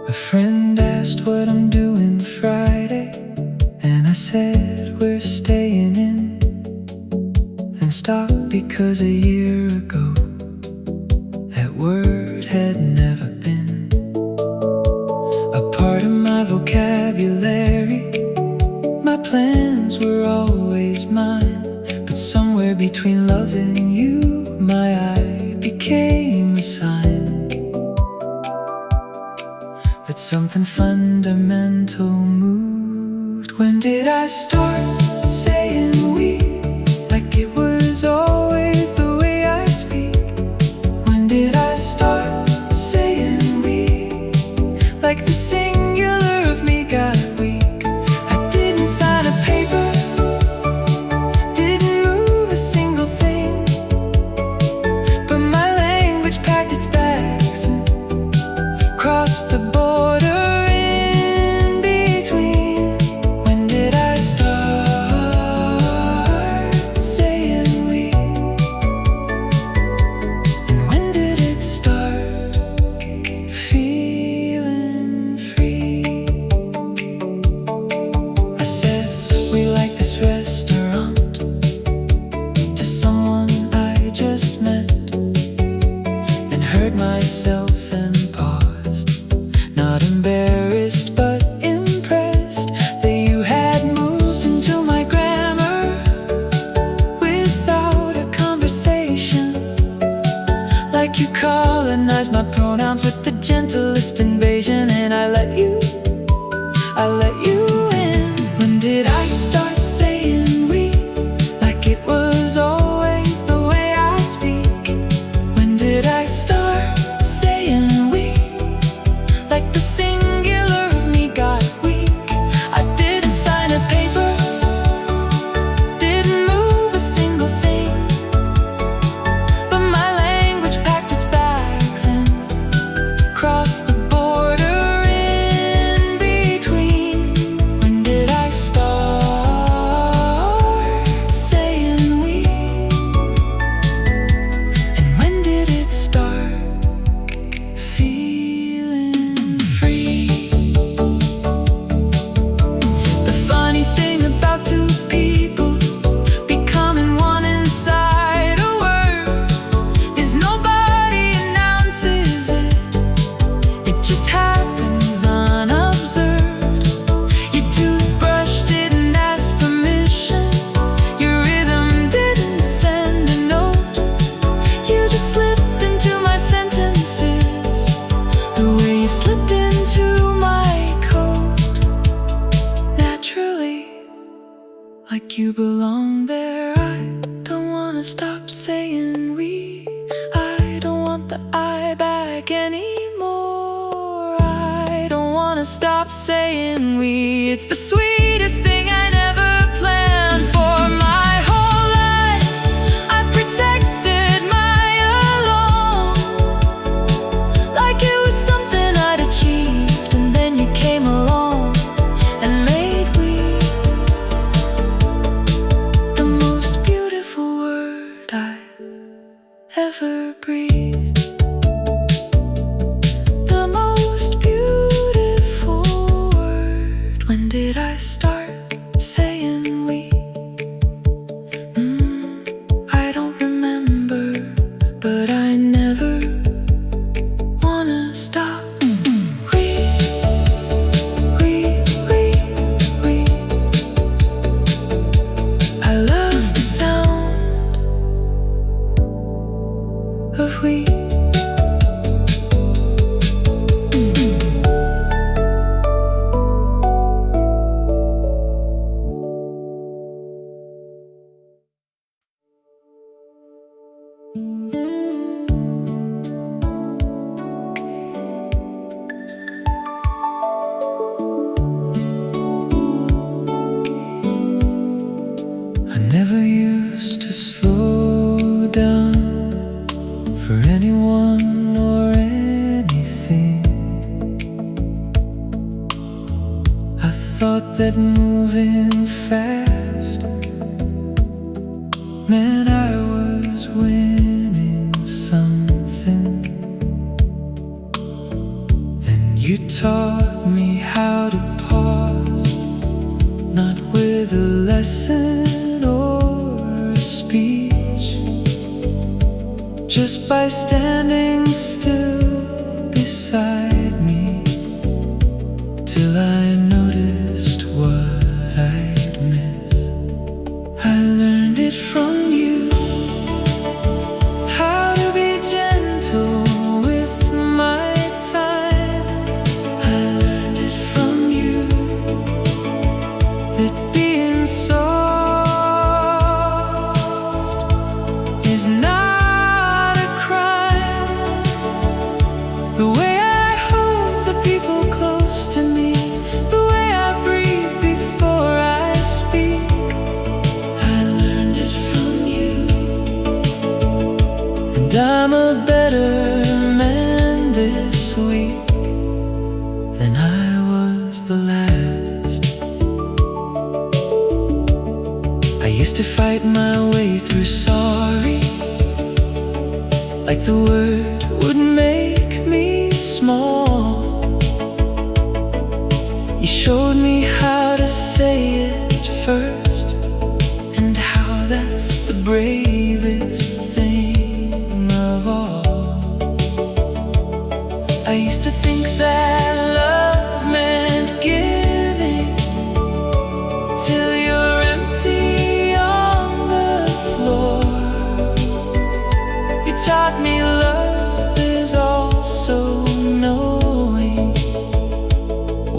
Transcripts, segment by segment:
A friend asked what I'm doing Friday, and I said we're staying in. Then stopped because a year ago that word had never been a part of my vocabulary. My plans were always mine, but somewhere between loving you, my eye became a sign that something fundamental moved. When did I start saying we, like it was always the way I speak? When did I start saying we, like the singular of me got weak? I didn't sign a paper, didn't move a single thing, but my language packed its bags and crossed the border in between. When did I start saying we? And when did it start feeling free? I said we like this restaurant to someone I just met, then heard myself and paused, not embarrassed but impressed that you had moved into my grammar without a conversation. Like you colonized my pronouns with the gentlest invasion, and I let you in. When did I start saying we, like it was always the way I speak? When did I start saying we, like the singular of me got weak? I didn't sign a paper, didn't move a single thing, but my language packed its bags and crossed the border in between. When did I start saying we? And when did it start feeling free? The funny thing about two people becoming one inside a word is nobody announces it. It just happens unobserved. Your toothbrush didn't ask permission, your rhythm didn't send a note. You just slipped into my sentences the way you slip into my coat, naturally, like you belong there. I don't wanna stop saying we. I don't want the I back anymore. I don't wanna stop saying we. It's the sweetest thing I never planned for my whole life. I protected my alone, like it was something I'd achieved, and then you came along and made we the most beautiful word I ever breathed. The most beautiful word. When did I start saying we? I don't remember, but I never wanna stop. We. I love the sound of we. I never used to slow down for anyone or anything. I thought that moving fast meant I was winning something. Then You taught me how to pause, not with a lesson or a speech, just by standing still beside me, till I noticed what I'd miss. I learned it from you, how to be gentle with my time. I learned it from you, that being soft is not a crime. The way I hold the people close to me, the way I breathe before I speak, I learned it from you. And I'm a better man this week than I was the last. I used to fight my way through sorry, like the word would make me small. You showed me how to say it first, and how that's the bravest thing of all. I used to think that love meant giving till you're empty on the floor. You taught me love is also knowing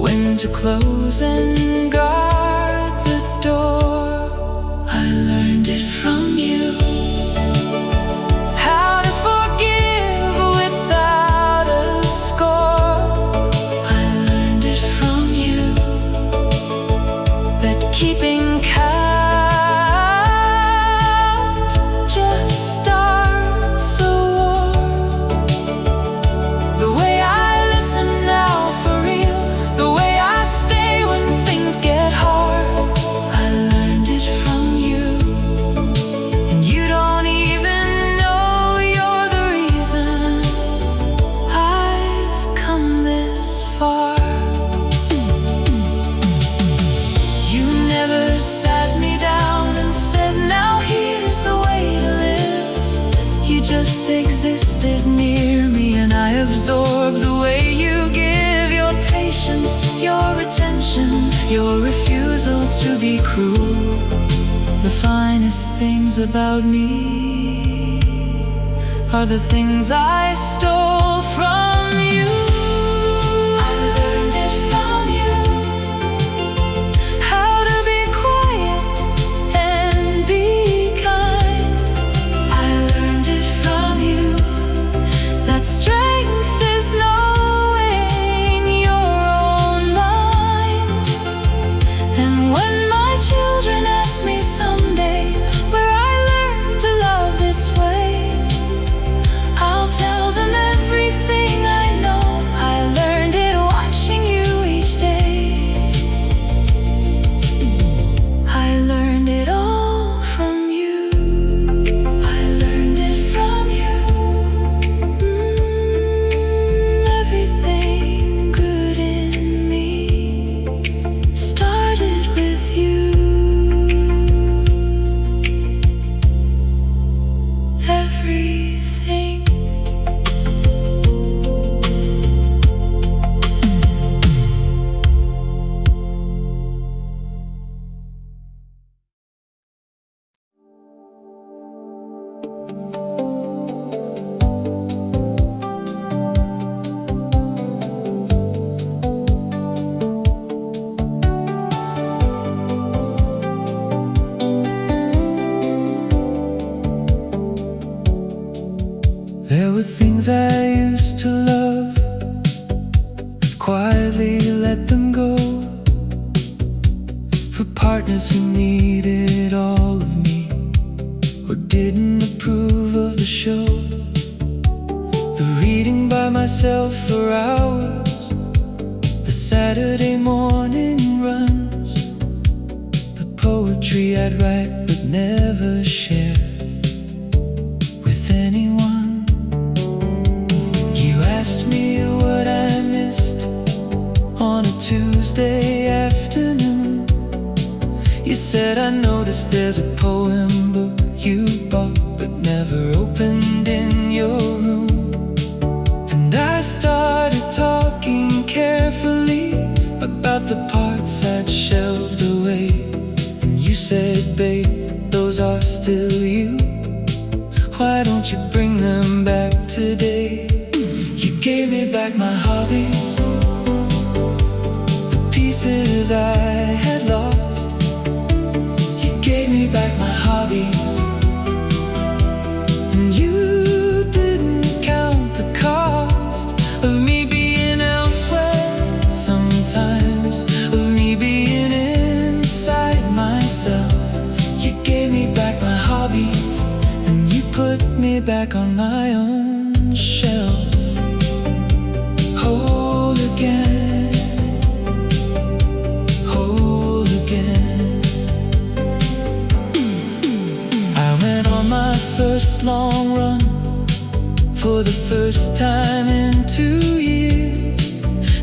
when to close and guard the door. I learned it from you, how to forgive without a score. I learned it from you, that keeping count just starts a war. The way I listen now for real, the way I stay when things get hard, I learned it from you. And you don't even know you're the reason I've come this far. You never sat me down and said, now here's the way to live. You just existed near me, and I absorbed the way you give your patience, your attention, your refusal to be cruel. The finest things about me are the things I stole from you. I learned it from you, how to be quiet and be kind. I learned it from you, that strength is knowing your own mind. And when my children ask me someday where I learned to love this way, I'll tell them everything I know. I learned it watching you each day. I learned it all from you. I learned it from you. Everything good in me started with you. Everything. There were things I used to love, quietly let them go, for partners who needed all of me, or didn't approve of the show. The reading by myself for hours, the Saturday morning runs, the poetry I'd write but never share with anyone. You asked me what I missed, said, I noticed there's a poem book you bought but never opened in your room. And I started talking carefully about the parts I'd shelved away. And you said, babe, those are still you. Why don't you bring them back today? You gave me back my hobbies, the pieces I had lost. You gave me back my hobbies, and you didn't count the cost of me being elsewhere sometimes, of me being inside myself. You gave me back my hobbies, and you put me back on my own shelf. Whole again, whole again. I went on my first long run for the first time in 2 years.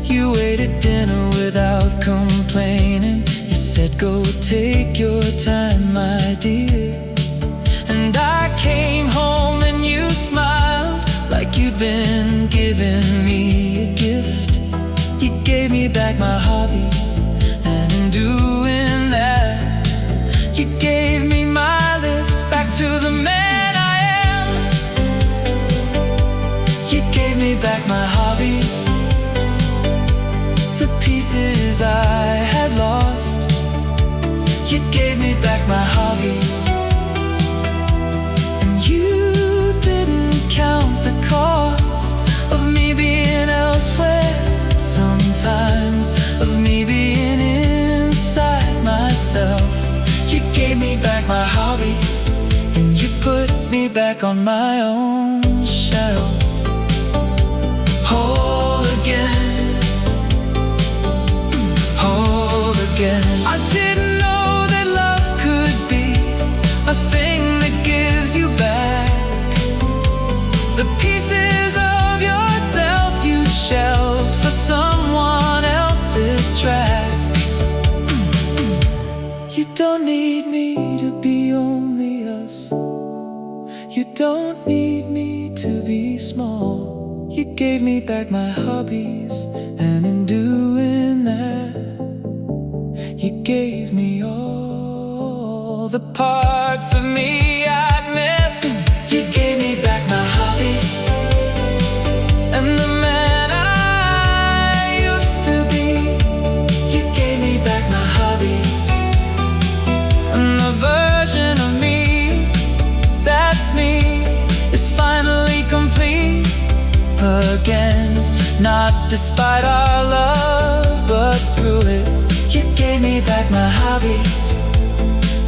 You waited dinner without complaining. You said, go take your time, my dear. And I came home and you smiled like you'd been giving me a gift. You gave me back my hobbies, and in doing that, you gave me my lift back to the man I am. You gave me back my hobbies, the pieces I had lost. You gave me back my hobbies, and you didn't count the cost of me being elsewhere sometimes, of me being inside myself. You gave me back my hobbies, and you put me back on my own shelf. Whole again, whole again. I didn't know that love could be a thing that gives you back the pieces of yourself you'd shelved for someone else's track. You don't need me to be only us. You don't need me to be small. You gave me back my hobbies, and in doing that, you gave me all the parts of me I'd missed. You gave me back my hobbies, and the man I used to be. You gave me back my hobbies, and the version of me that's me is finally complete again. Not despite our love, but through it. You gave me back my hobbies,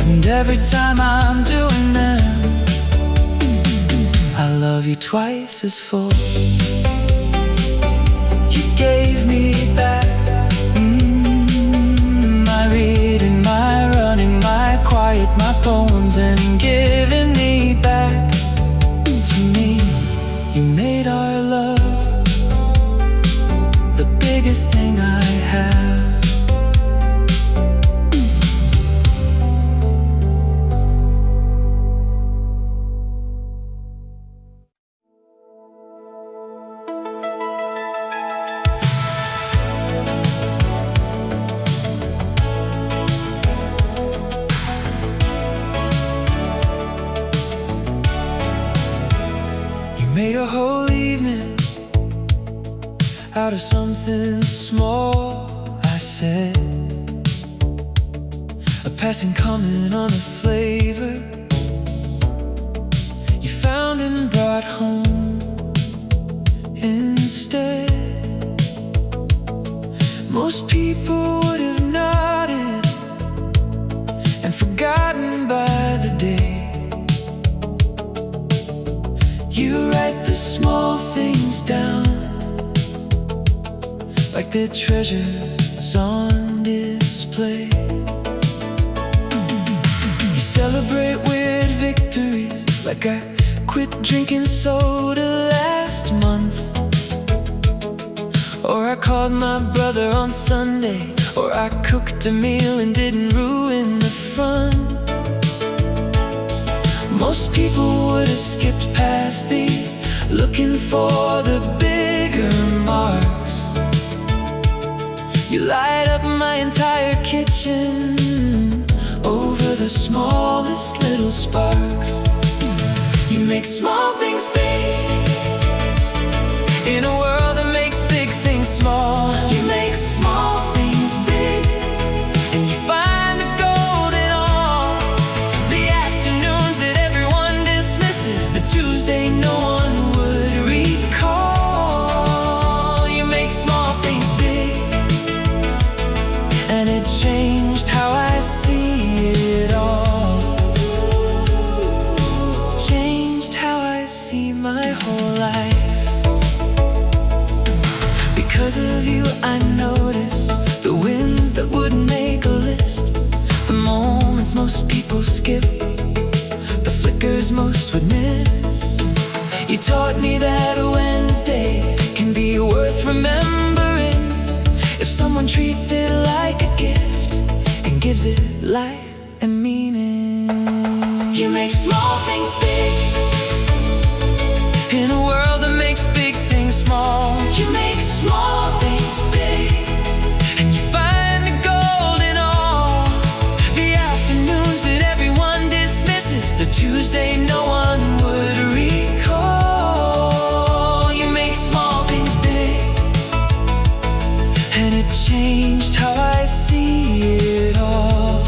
and every time I'm doing them, I love you twice as full. You gave me back my reading, my running, my quiet, my poems, and giving me back to me. You made our love the biggest thing I have. Made a whole evening out of something small, I said. A passing comment on a flavor you found and brought home instead. Most people would have nodded and forgotten by the day. You write the small things down like they're treasures on display. You celebrate weird victories, like I quit drinking soda last month, or I called my brother on Sunday, or I cooked a meal and didn't ruin the front. Most people would have skipped past these, looking for the bigger marks. You light up my entire kitchen over the smallest little sparks. You make small things big in a world that makes big things small. You make small things big, and you find the gold in all the afternoons that everyone dismisses, the Tuesday no one would recall. You make small things big, and it changed how I see it all. Changed how I see my whole life. Because of you I notice the wins that wouldn't make a list, the moments most people skip, the flickers most would miss. You taught me that a Wednesday can be worth remembering if someone treats it like a gift and gives it life and meaning. You make small things big in a world that makes big things small. You make small things big, and you find the gold in all the afternoons that everyone dismisses, the Tuesday no one would recall. You make small things big, and it changed how I see it all.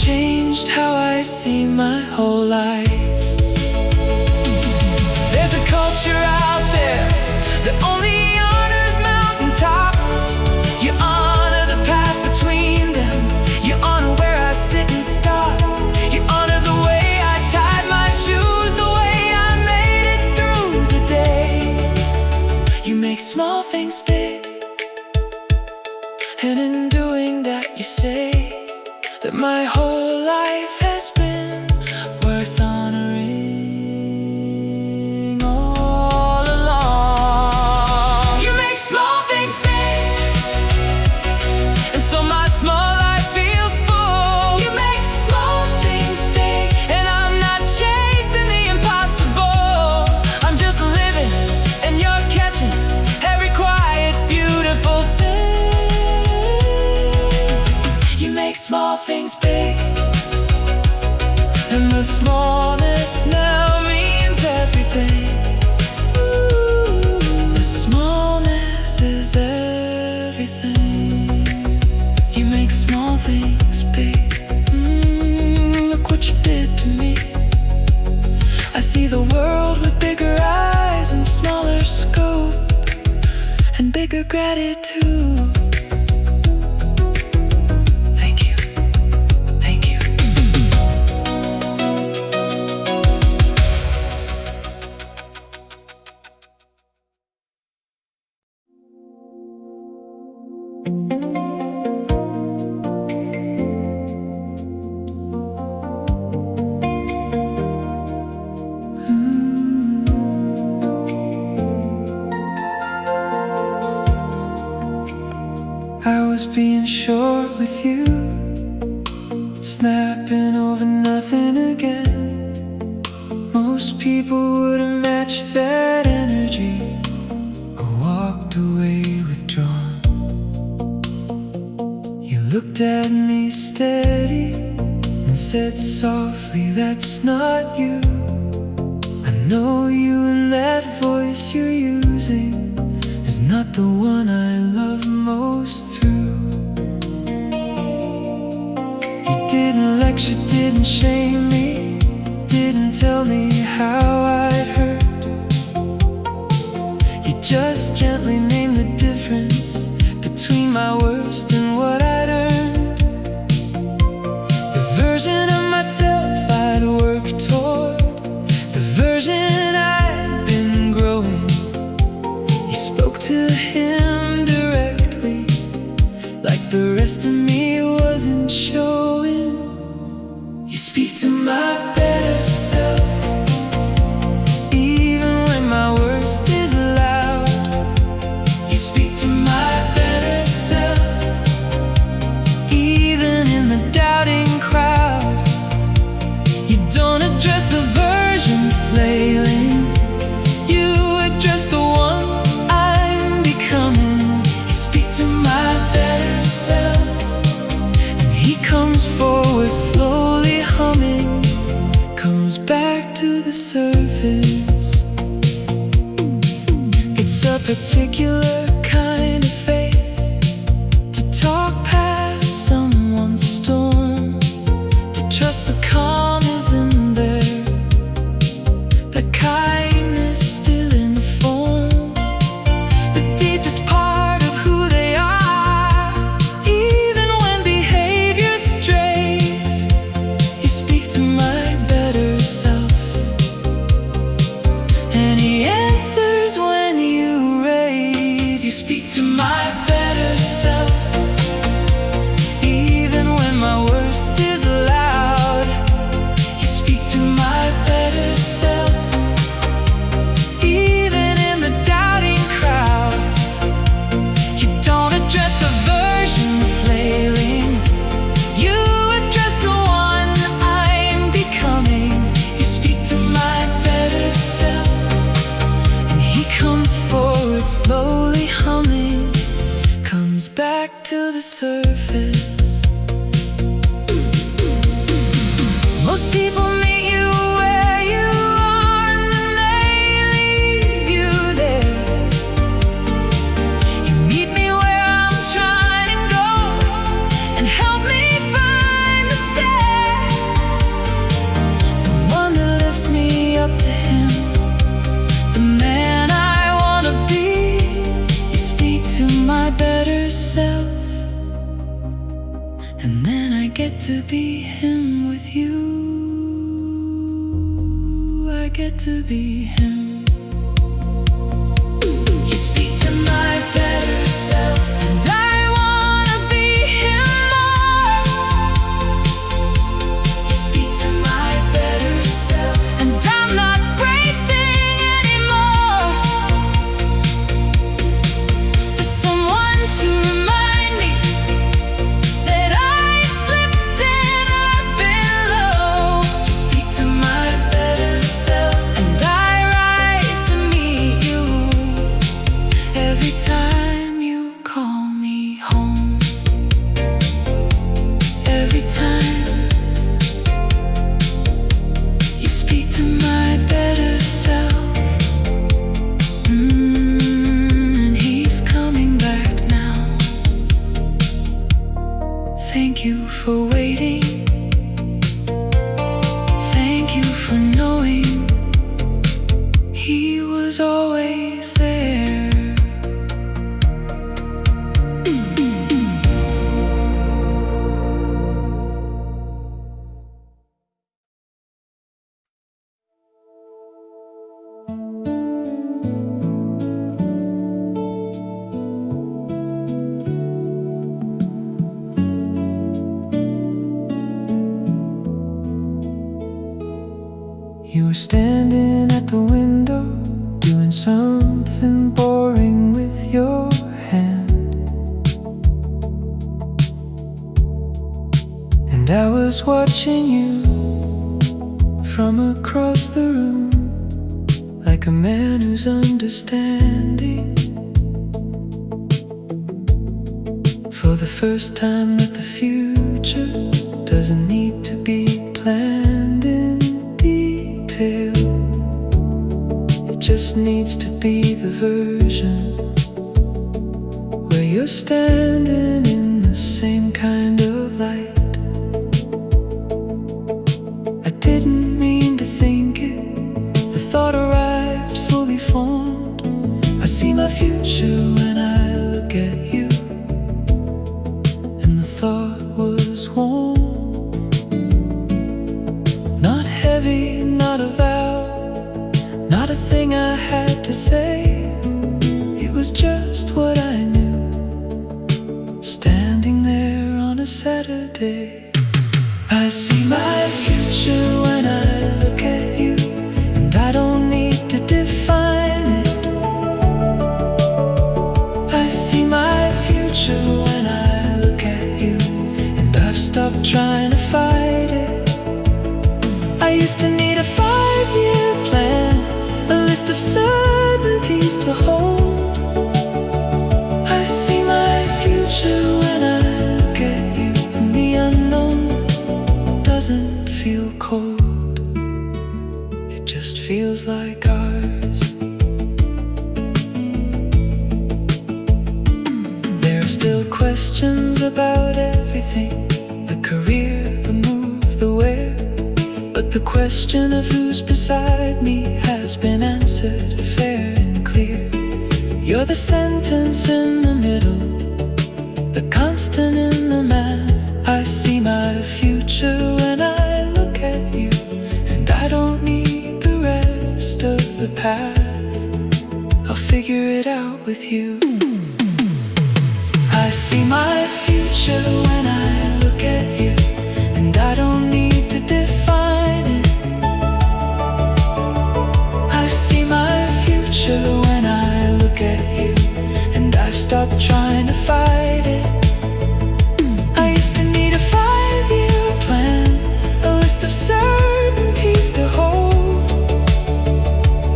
Changed how I see my whole life. There's a culture out there that only honors mountaintops. You honor the path between them. You honor where I sit and stop. You honor the way I tied my shoes, the way I made it through the day. You make small things big, and in doing that you say that my whole life has been worth honoring all along. You make small things big, and so my small life feels full. You make small things big, and I'm not chasing the impossible. I'm just living, and you're catching every quiet, beautiful thing. You make small things big, and the smallness now means everything. The smallness is everything. You make small things big. Look what you did to me. I see the world with bigger eyes and smaller scope and bigger gratitude. Thank you. Thank you. I was being short with you, snapping over nothing again. Most people wouldn't match that energy, or walked away withdrawn. You looked at me steady and said softly, "That's not you. I know you, and that voice you're using is not the one I love most through." You didn't lecture, didn't shame me, didn't tell me how I'd hurt. You just gently named the difference between my worst and what I'd earned. The version of myself I'd worked toward, the version I'd been growing. You spoke to him directly, like the rest of me wasn't showing. You speak to my better self, even when my worst is loud. You speak to my better self, even particular kind of faith to talk past someone's storm, to trust the calm isn't there, the kindness still informs the deepest part of who they are. Even when behavior strays, you speak to my better self, and he answers when you raise. You speak to my better self, even when my worst is loud. You speak to my better self, even in the doubting crowd. You don't address the version flailing, you address the one I'm becoming. You speak to my better self, and he comes forward slowly humming, comes back to the surface. Most people meet you where you are, and then they leave you there. You meet me where I'm trying to go, and help me find the stair, the one that lifts me up to him, the man I wanna be. You speak to my better self, and then I get to be him with you. I get to be him. You speak to my better self, and I wanna be him more. You speak to my better self, and I'm not bracing anymore for someone to remind me that I've slipped and I've been low. You speak to my better self, and I rise to meet you every time you call me home. Every time you speak to my better self, and he's coming back now. Thank you for waiting, thank you for knowing he was always there. You were standing at the window, doing something boring with your hand, and I was watching you from across the room, like a man who's understanding. For the first time, that the future doesn't need to be planned in detail. It just needs to be the version where you're standing in the same kind of light. I didn't mean to think it, the thought arrived fully formed. I see my future when I look at you, and the thought was warm, not heavy, not a vow, not a thing I had to say. It was just what I knew, standing there on a Saturday. I see my future when I look at you, and I don't need to define it. I see my future when I look at you, and I've stopped trying to fight it. I used to need a 5-year plan, a list of certainties to hold. I see my future when I look at you, and the unknown doesn't feel cold. still questions about everything, the career, the move, the where. But the question of who's beside me has been answered fair and clear. You're the sentence in the middle, the constant in the math. I see my future when I look at you, and I don't need the rest of the path. I'll figure it out with you. I see my future when I look at you, and I don't need to define it. I see my future when I look at you, and I've stopped trying to fight it. I used to need a 5-year plan, a list of certainties to hold.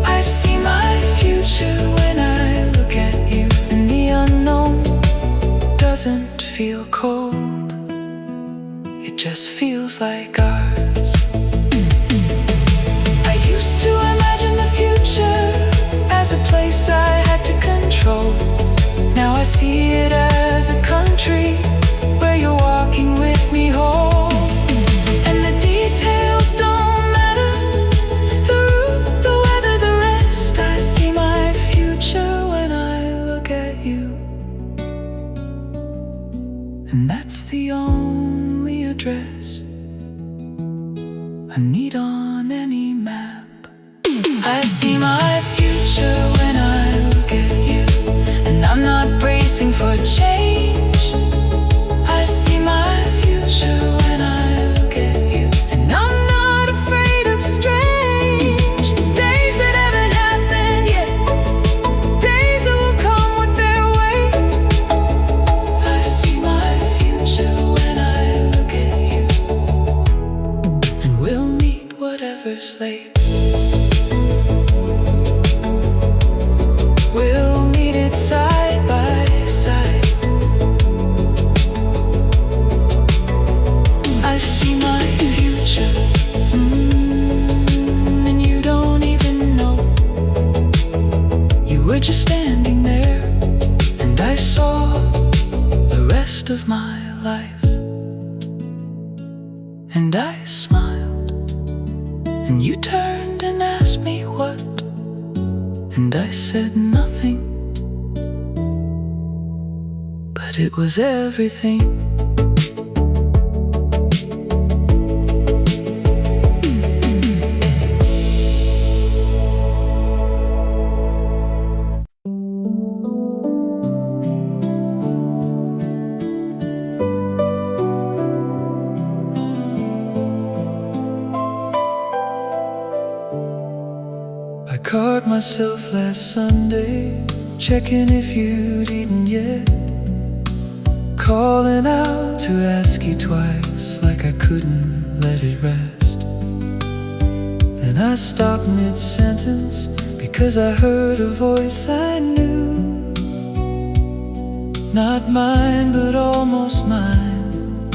I see my future when I look at you, and the unknown doesn't feel cold, it just feels like ours. I used to imagine the future as a place I had to control. Now I see it as a country where you're walking with me home. And the details don't matter, the route, the weather, the rest. I see my future when I look at you, and that's the only address I need on any map. I see my future when I look at you, and I'm not bracing for change. I see my future when I look at you, and I'm not afraid of strange days that haven't happened yet, days that will come with their weight. I see my future when I look at you, and we'll meet whatever's late. We'll meet it side by side. I see my future, and you don't even know. You were just standing there, and I saw the rest of my life. And I smiled, and you turned and asked me what, and I said nothing, but it was everything. I caught myself last Sunday checking if you'd eaten yet, calling out to ask you twice like I couldn't let it rest. Then I stopped mid-sentence because I heard a voice I knew, not mine but almost mine.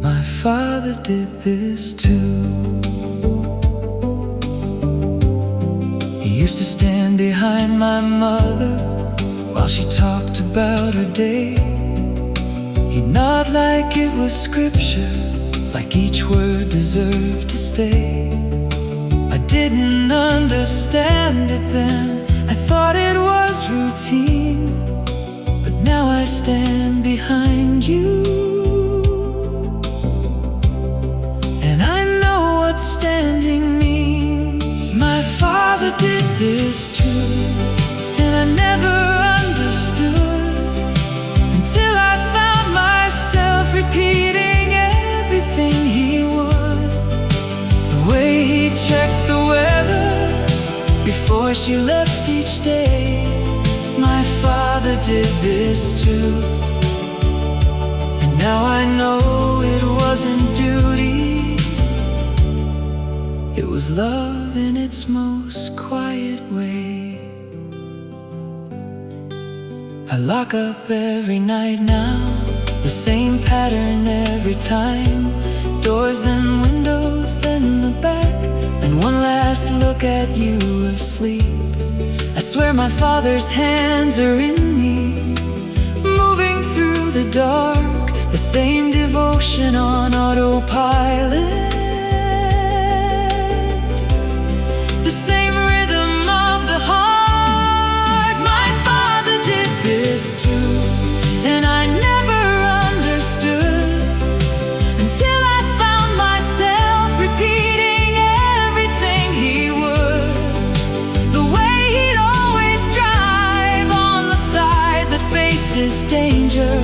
My father did this too. He used to stand behind my mother while she talked about her day. He'd nod like it was scripture, like each word deserved to stay. I didn't understand it then, I thought it was routine. But now I stand behind you, and I know what standing means. My father did this too, and I never understood until I found myself repeating everything he would. The way he checked the weather before she left each day. My father did this too, and now I know it wasn't duty, it was love in its most quiet way. I lock up every night now, the same pattern every time. Doors, then windows, then the back, and one last look at you asleep. I swear my father's hands are in me, the dark, the same devotion on autopilot, the same rhythm of the heart. My father did this too, and I never understood until I found myself repeating everything he would. The way he'd always drive on the side that faces danger.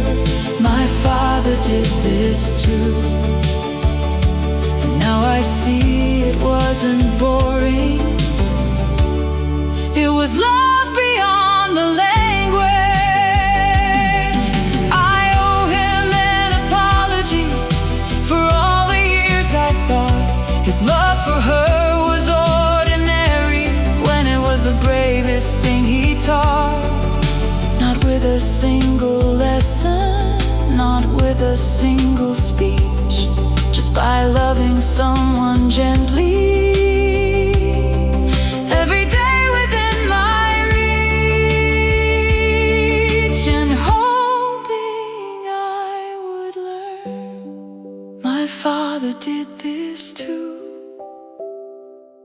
My father did this too, and now I see it wasn't boring. It was love beyond the language. I owe him an apology for all the years I thought his love for her was ordinary, when it was the bravest thing he taught. Not with a single lesson, not with a single speech, just by loving someone gently, every day within my reach, and hoping I would learn. My father did this too,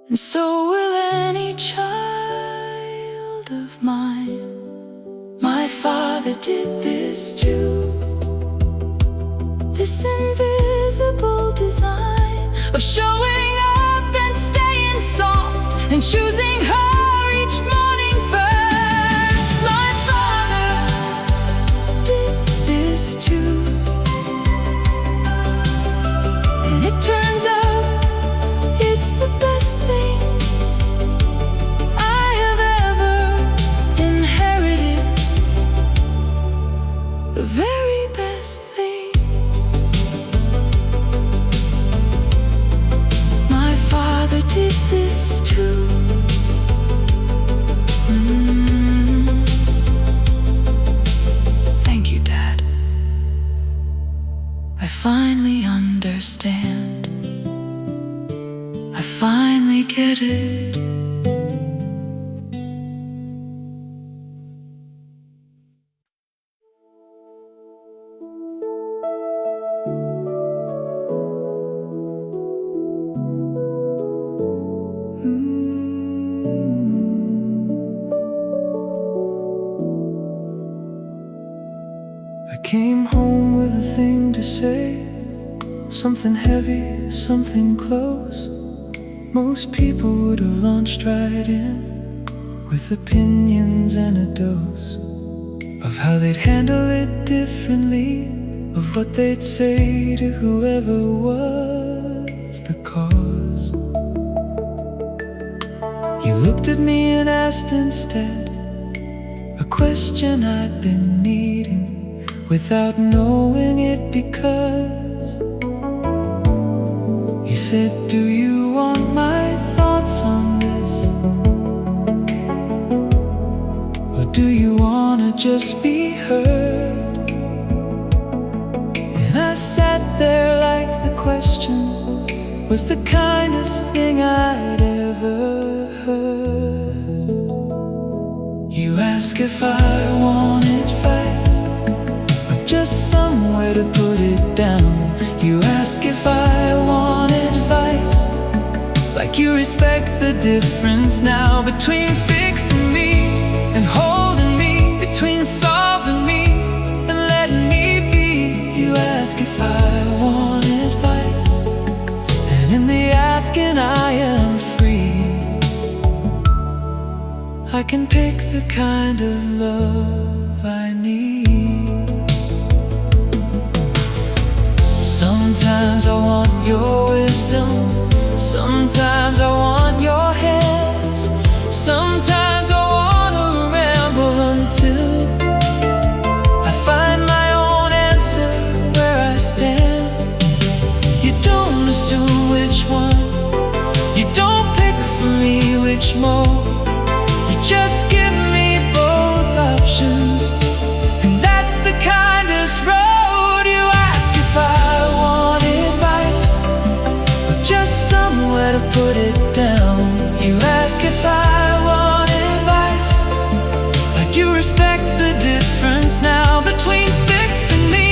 and so will any child of mine. My father did this too. This invisible design of showing up and staying soft and choosing her each morning first. My father did this too, and it turns out it's the best thing I have ever inherited, the very best thing. My father did this too. Thank you, Dad. I finally understand. I finally get it. I came home with a thing to say, something heavy, something close. Most people would have launched right in with opinions and a dose of how they'd handle it differently, of what they'd say to whoever was the cause. You looked at me and asked instead a question I'd been needing without knowing it, because you said, do you want my thoughts on this? Or do you wanna just be heard? And I sat there like the question was the kindest thing I'd ever heard. You ask if I want advice, just somewhere to put it down. You ask if I want advice, like you respect the difference now between fixing me and holding me, between solving me and letting me be. You ask if I want advice, and in the asking I am free. I can pick the kind of love I need. Sometimes I want your wisdom, sometimes I want your hands, sometimes I wanna ramble until I find my own answer where I stand. You don't assume which one, you don't pick for me which more. You just give me both options, and that's the kindest road. You ask if I want advice, or just somewhere to put it down. You ask if I want advice, like you respect the difference now between fixing me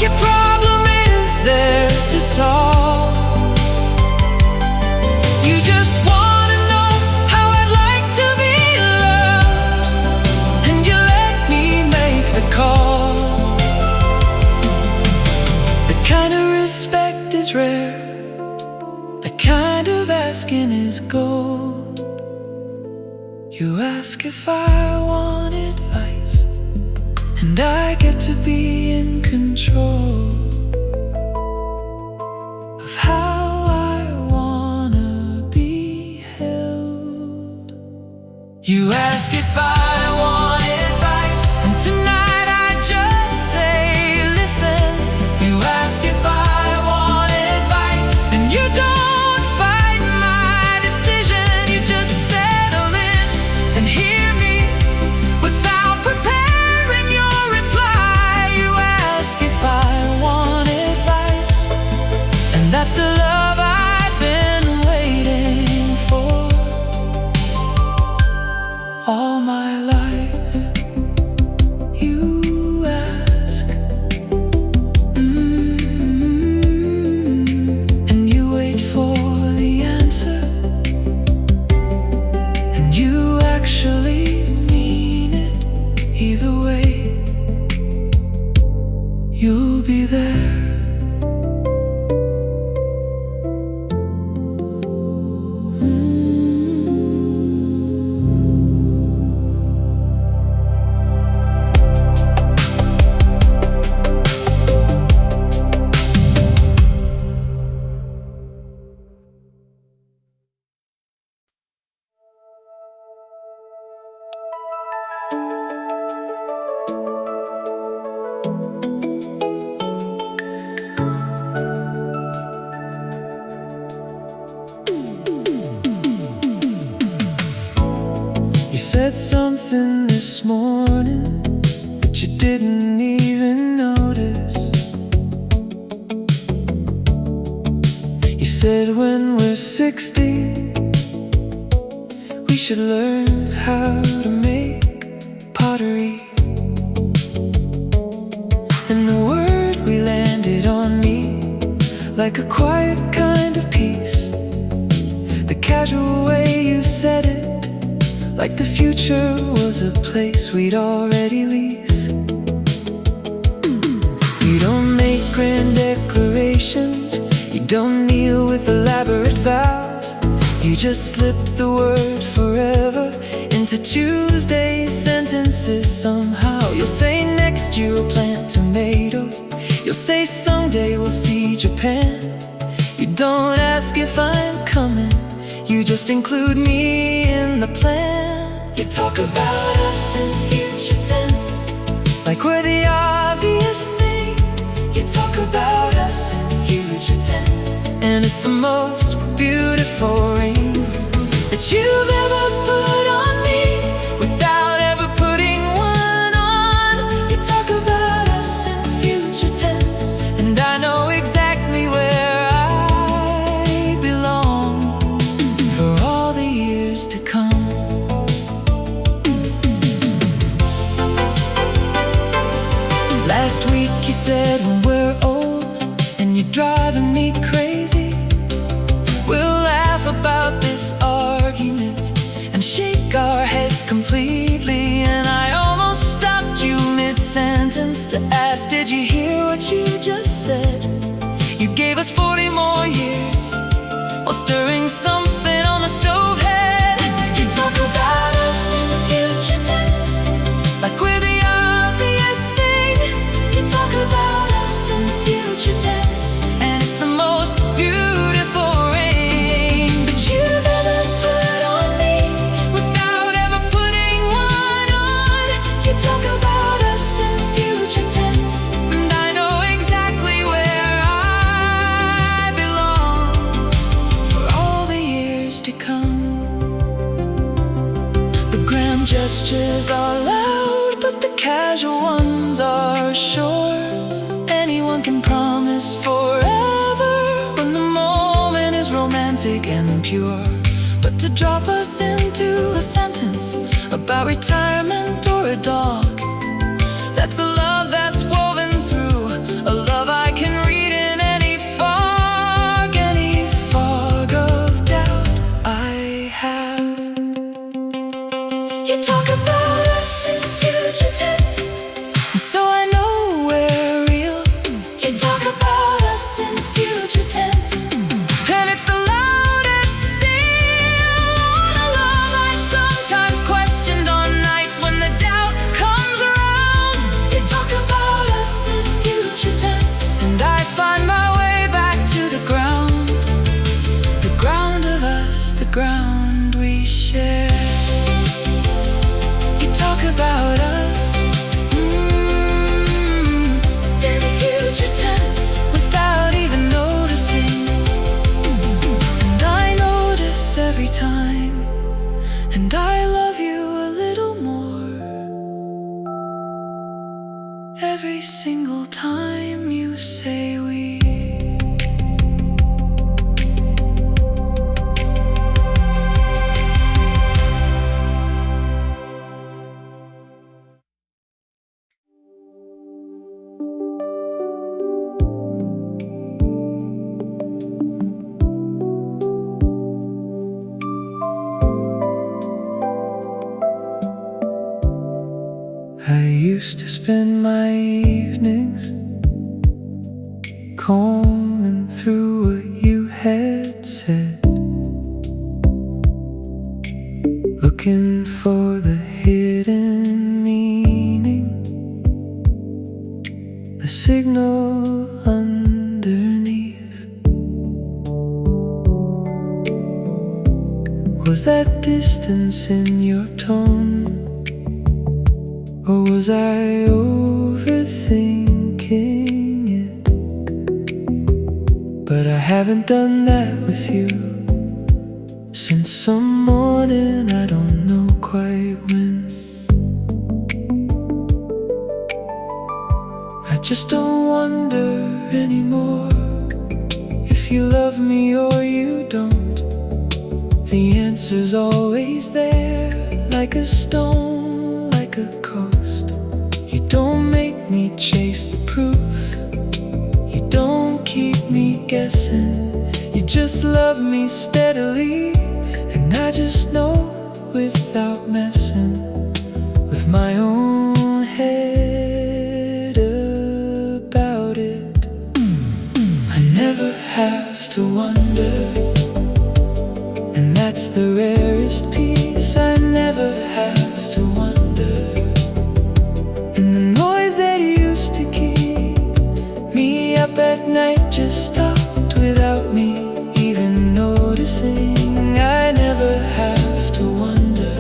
your problem is theirs to solve. You just wanna know how I'd like to be loved, and you let me make the call. The kind of respect is rare, the kind of asking is gold. You ask if I want advice, and I get to be in control of how I wanna be held. You ask if I want advice, and tonight I just say listen. You ask if I want advice, and you don't fight my decision. You just settle in and hear me without preparing your reply. You ask if I want advice, and that's the love I've been waiting for all my life. You ask, and you wait for the answer, and you actually mean it. Either way, you'll be there. You said something this morning that you didn't even notice. You said when we're 60, we should learn how to make pottery. And the word we landed on me like a quiet kind of peace. The casual way you said it, like the future was a place we'd already lease. You don't make grand declarations, you don't kneel with elaborate vows. You just slip the word forever into Tuesday sentences somehow. You'll say next year we'll plant tomatoes. You'll say someday we'll see Japan. You don't ask if I'm coming, you just include me in the plan. You talk about us in future tense, like we're the obvious thing. You talk about us in future tense, and it's the most beautiful ring that you've ever put on me without ever putting one on. You talk about us in future tense, and I know exactly where I belong for all the years to come. Last week you said when we're old and you're driving me crazy, we'll laugh about this argument and shake our heads completely. And I almost stopped you mid-sentence to ask, did you hear what you just said? You gave us 40 more years while stirring something on the stove head. You talk about us in the future tense, like we're the obvious thing. You talk about us in the future tense, and it's the most beautiful ring that you've ever put on me without ever putting one on. You talk about us in the future tense, and I know exactly where I belong for all the years to come. The grand gestures are loud, but the casual ones are short. Anyone can promise forever when the moment is romantic and pure. But to drop us into a sentence about retirement or a dog, that's a love that's woven through a love say we? I used to spend my evenings combing through what you had said, looking for the hidden meaning, the signal underneath. Was that distance in your tone? Or was I overthinking it? But I haven't done that with you since some morning, I don't know quite when. I just don't wonder anymore if you love me or you don't. The answer's always there, like a stone, like a coast. You don't make me chase the proof, you don't keep me guessing. You just love me steadily, and I just know without messing with my own head about it. I never have to wonder, and that's the rarest piece. I never have to wonder. And the noise that used to keep me up at night just stopped without me even noticing. I never have to wonder.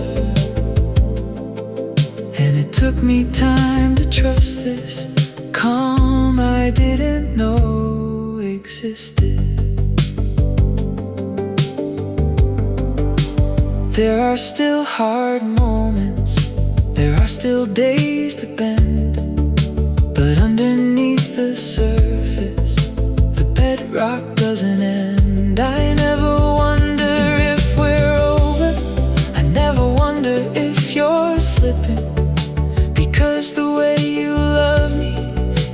And it took me time to trust this calm I didn't know existed. There are still hard moments, there are still days that bend, but underneath the surface, the bedrock doesn't end. I never wonder if we're over, I never wonder if you're slipping, because the way you love me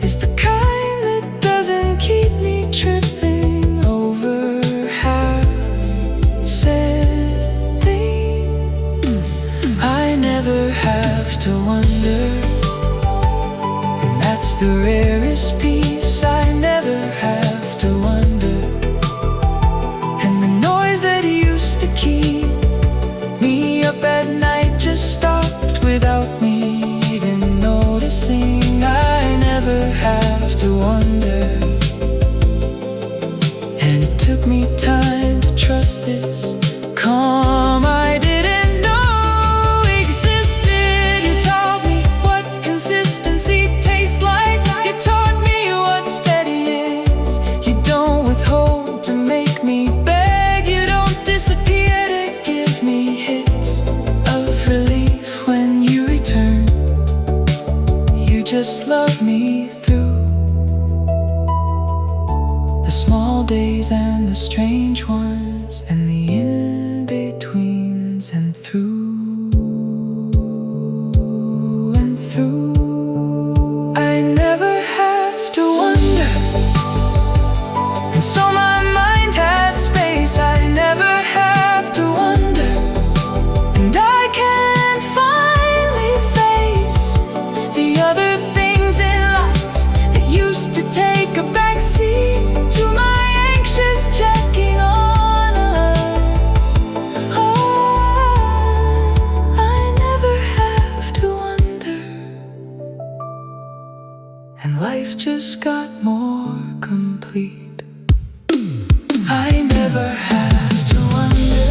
is the kind that doesn't keep me tripping over half-said things. I never have to wonder, and that's the rarest piece. I never have to wonder. And the noise that used to keep me up at night just stopped without me even noticing. I never have to wonder. And it took me time to trust this calm I didn't know existed. You taught me what consistency tastes like. You taught me what steady is. You don't withhold to make me beg. You don't disappear to give me hits of relief when you return. You just love me through the small days and the strange ones, and the in-betweens, and through and through. I never have to wonder, and so my mind has space. I never have to wonder, and I can finally face the other things in life that used to take a backseat to my anxious checking on us. Oh, I never have to wonder, and life just got more complete. I never have to wonder,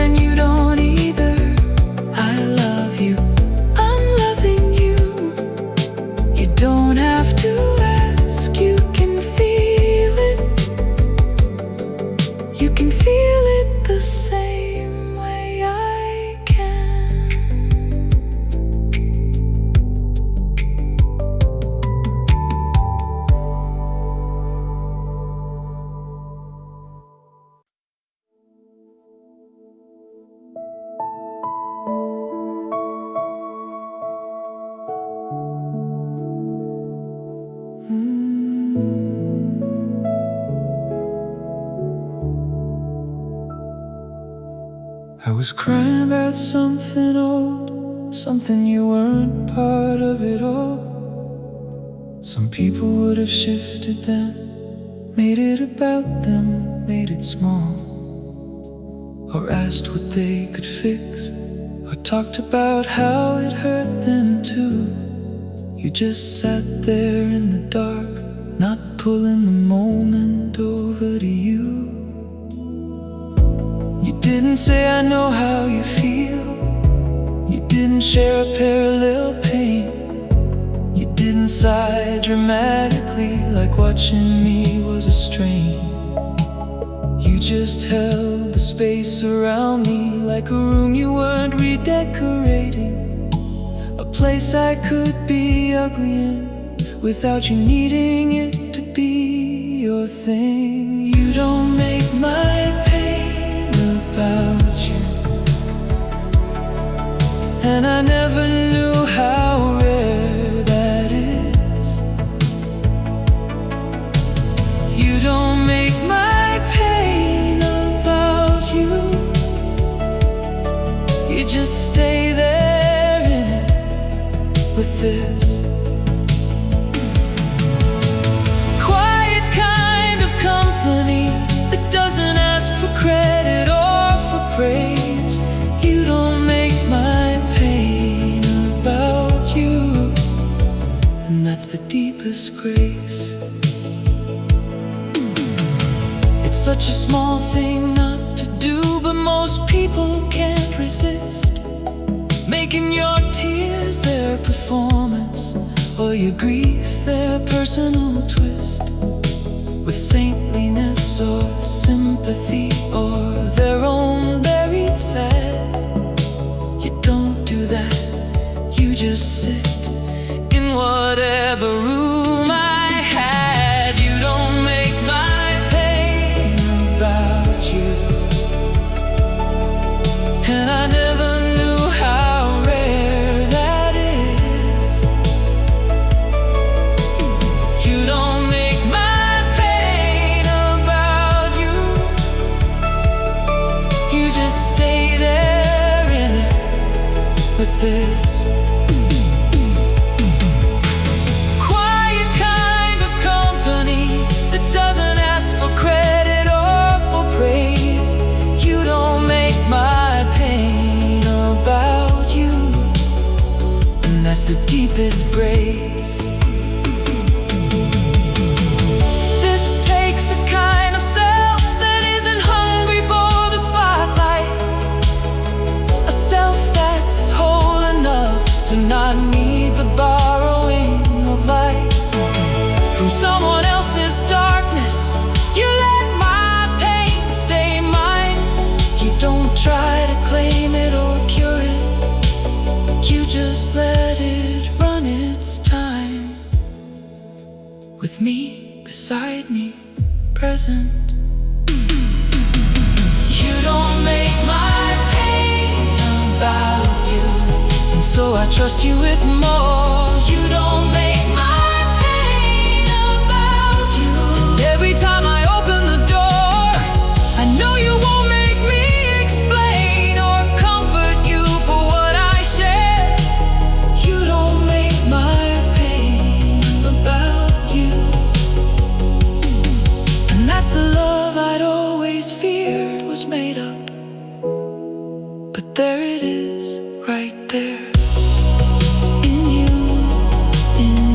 and you don't either. I love you, I'm loving you. You don't have to ask, you can feel it. You can feel it the same way I can. I was crying about something old, something you weren't part of it all. Some people would have shifted them, made it about them, made it small, or asked what they could fix, or talked about how it hurt them too. You just sat there in the dark, not pulling the moment over to you. You didn't say I know how you feel. You didn't share a parallel pain. You didn't sigh dramatically like watching me was a strain. You just held the space around me like a room you weren't redecorating, a place I could be ugly in without you needing it to be your thing. You don't make my pain about you, and I never knew how rare that is. You don't make my pain about you. You just stay there in it with this quiet kind of company that doesn't ask for credit or for praise. You don't make my pain about you, and that's the deepest grace. It's such a small thing not to do, but most people can't resist making your tears their performance, or your grief their personal twist, with saintliness or sympathy or their own buried sad. You don't do that. You just sit in whatever room I had. You don't make my pain about you, and I never knew how rare that is. You don't make my pain about you. You just stay there in it with this quiet kind of company that doesn't ask for credit or for praise. You don't make my pain about you, and that's the deepest grace. This takes a kind of self that isn't hungry for the spotlight, a self that's whole enough to not need the borrowing of light from someone else's darkness. You let my pain stay mine. You don't try to claim it or cure it. You just let it run its time, with me beside me, present. You don't make my pain about you, and so I trust you with more. You don't make my pain about you, and every time I open the door, I know you won't make me explain or comfort you for what I share. You don't make my pain about you, and that's the love I'd always feared was made up. But there it is, right there, in you, in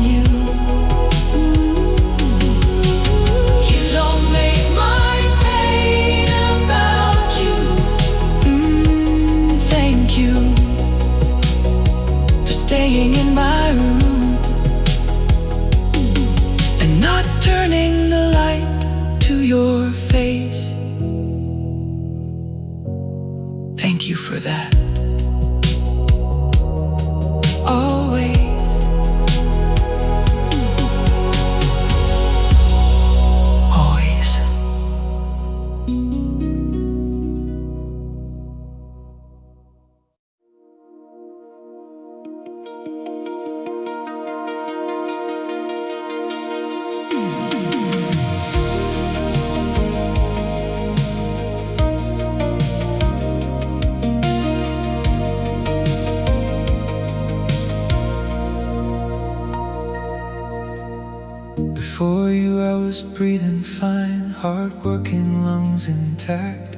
Before you I was breathing fine, hard-working lungs intact.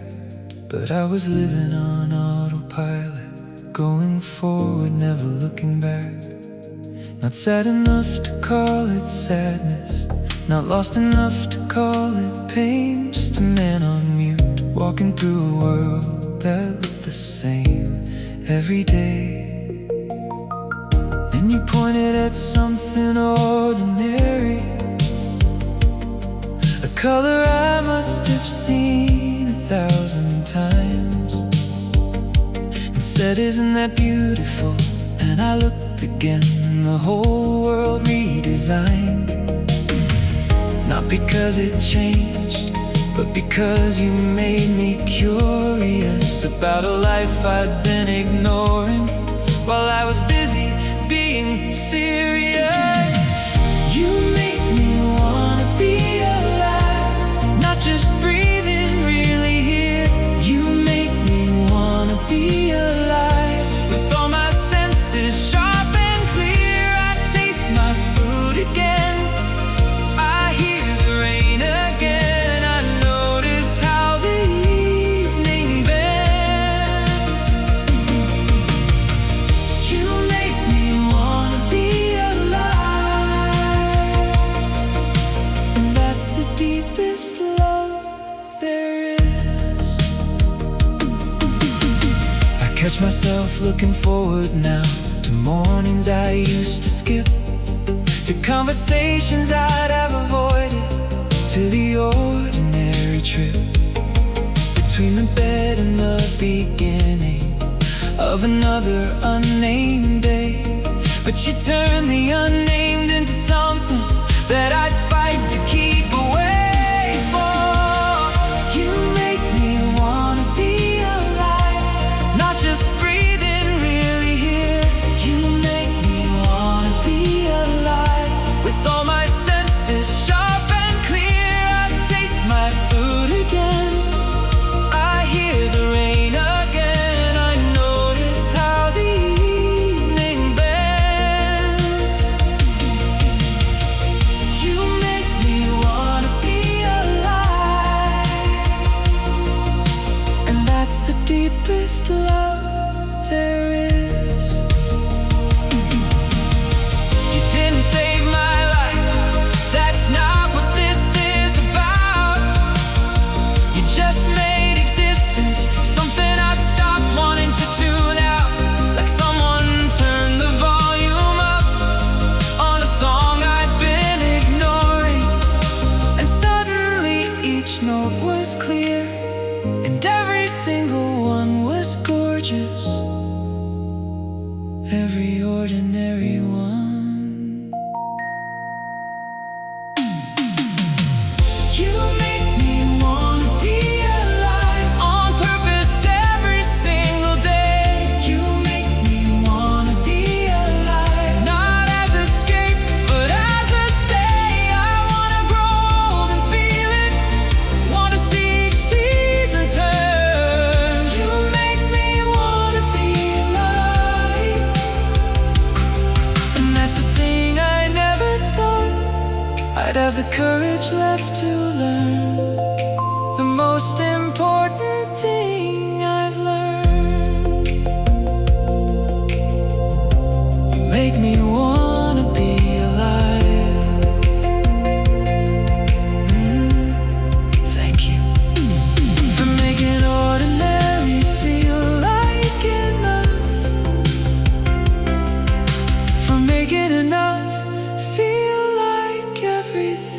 But I was living on autopilot, going forward, never looking back. Not sad enough to call it sadness, not lost enough to call it pain. Just a man on mute, walking through a world that looked the same every day. Then you pointed at something ordinary, a color I must have seen 1,000 times, and said, "Isn't that beautiful?" And I looked again, and the whole world redesigned. Not because it changed, but because you made me curious about a life I'd been ignoring while I was busy being serious. You make me wanna be alive, not just breathing, really here. You make me wanna be alive, with all my senses sharp and clear. I taste my food again, I hear the rain again. I notice how the evening bends. You make me wanna be alive, and that's the deepest love there is. I catch myself looking forward now to mornings I used to skip, to conversations I'd have avoided, to the ordinary trip between the bed and the beginning of another unnamed day. But you turn the unnamed into something that I'd fight to keep away from. You make me wanna be alive, not just breathing, really here. You make me wanna be alive, with all my senses sharp and clear. I taste my food again, I hear the rain again. I notice how the evening bends. You make me wanna be alive, and that's the deepest love there is. You didn't save my life, that's not what this is about. You just made existence something I stopped wanting to tune out, like someone turned the volume up on a song I'd been ignoring. And suddenly each note was clear, and every single one was gorgeous, every ordinary one. You make me wanna be alive, on purpose every single day. You make me wanna be alive, not as escape, but as a stay. I wanna grow old and feel it, wanna see each season turn. You make me wanna be alive, and that's the thing I never thought I'd have the courage left to learn. The most important thing I've learned. You make me wanna be alive. Thank you for making ordinary feel like enough, for making enough feel like everything.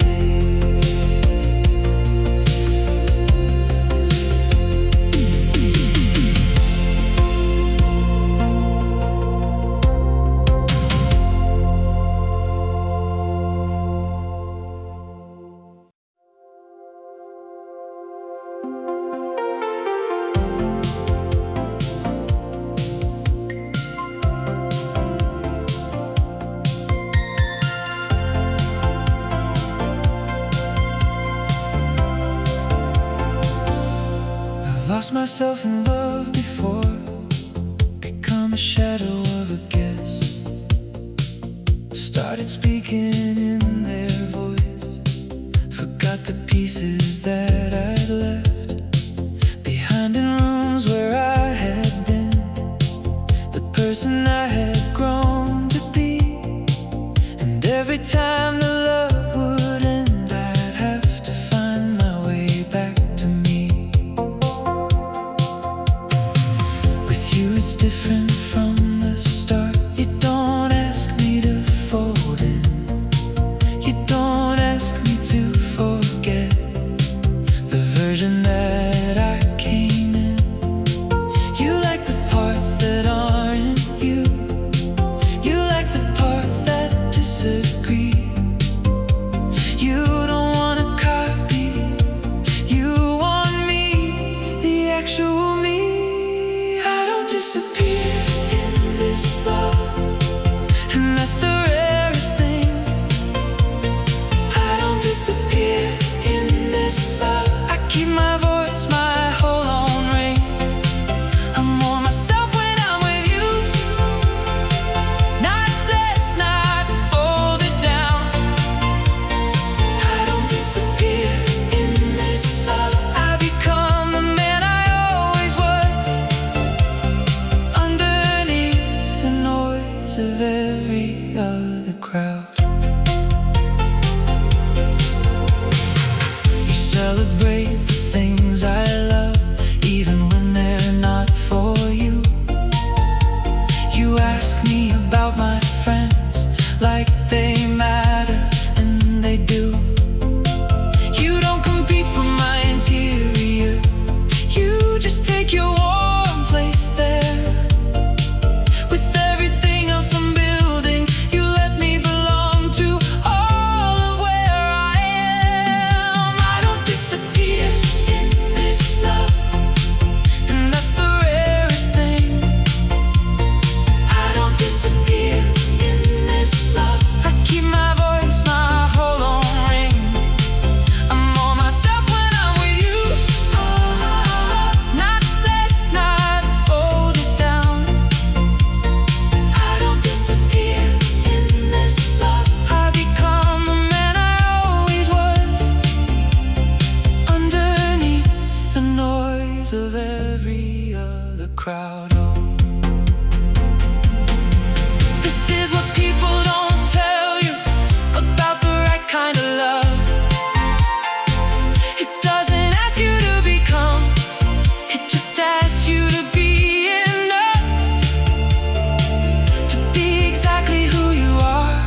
Lost myself in love before, become a shadow of a guess. Started speaking in their voice. pieces that I'd left behind in rooms where I had been, the person I had grown to be. And every time the love would end, I'd have to find my way back to me. With you it's different from the start. You don't ask me to fold in, you don't ask me to forget the version that I came in. You like the parts that aren't you, you like the parts that disagree. You don't want a copy, you want me, the actual me. I don't disappear in this love, and that's the rarest thing. I don't disappear in this love. I keep my voice, my whole own ring. I'm more myself when I'm with you, not less, not folded down. I don't disappear in this love. I become the man I always was, underneath the noise of every other crowd. You celebrate the things I love, even when they're not for you. You ask me about my friends like they matter, and they do. You don't compete for my interior, you just take your warm place there. With everything else I'm building, you let me belong to all of where I am. I don't disappear in this love, and that's the rarest thing. I don't disappear in this love. I keep my voice, my whole own ring. I'm more myself when I'm with you, not less, not folded down. I don't disappear in this love. I become the man I always was, underneath the noise of every other crowd. Oh, this is what people don't tell you about the right kind of love. It doesn't ask you to become, it just asks you to be enough, to be exactly who you are,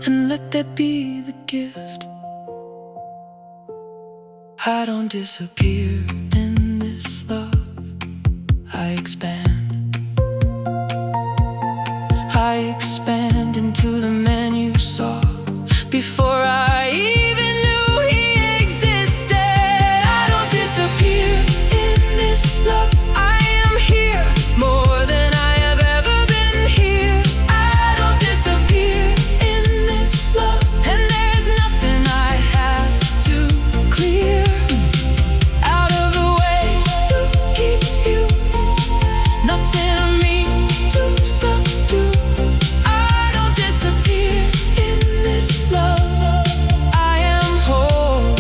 and let that be the gift. I don't disappear in this love, I expand. I expand into the man you saw before I even knew he existed. I don't disappear in this love. I am here more than I have ever been here. I don't disappear in this love, and there's nothing I have to clear out of the way to keep you, nothing of me to subdue. I don't disappear in this love. I am whole,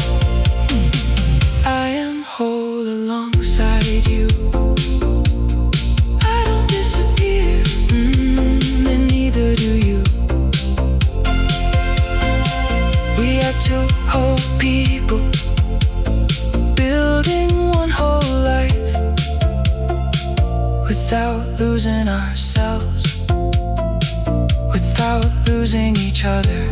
I am whole alongside you. I don't disappear, and neither do you. We are two whole people, building one whole life, without losing ourselves, without losing each other.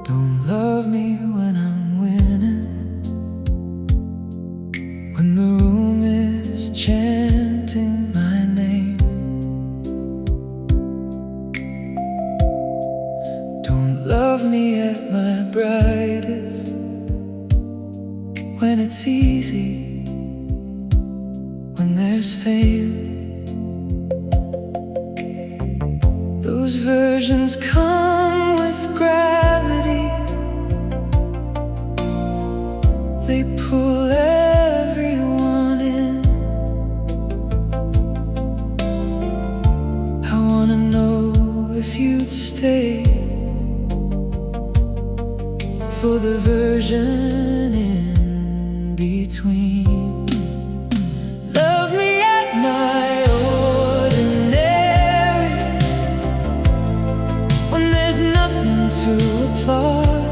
Don't love me when I'm winning, when the room is chanting my name. Don't love me at my brightest, when it's easy, when there's fame. The Those versions come with gravity. They pull everyone in. I wanna know if you'd stay for the version in between. Love me at my ordinary, when there's nothing to applaud.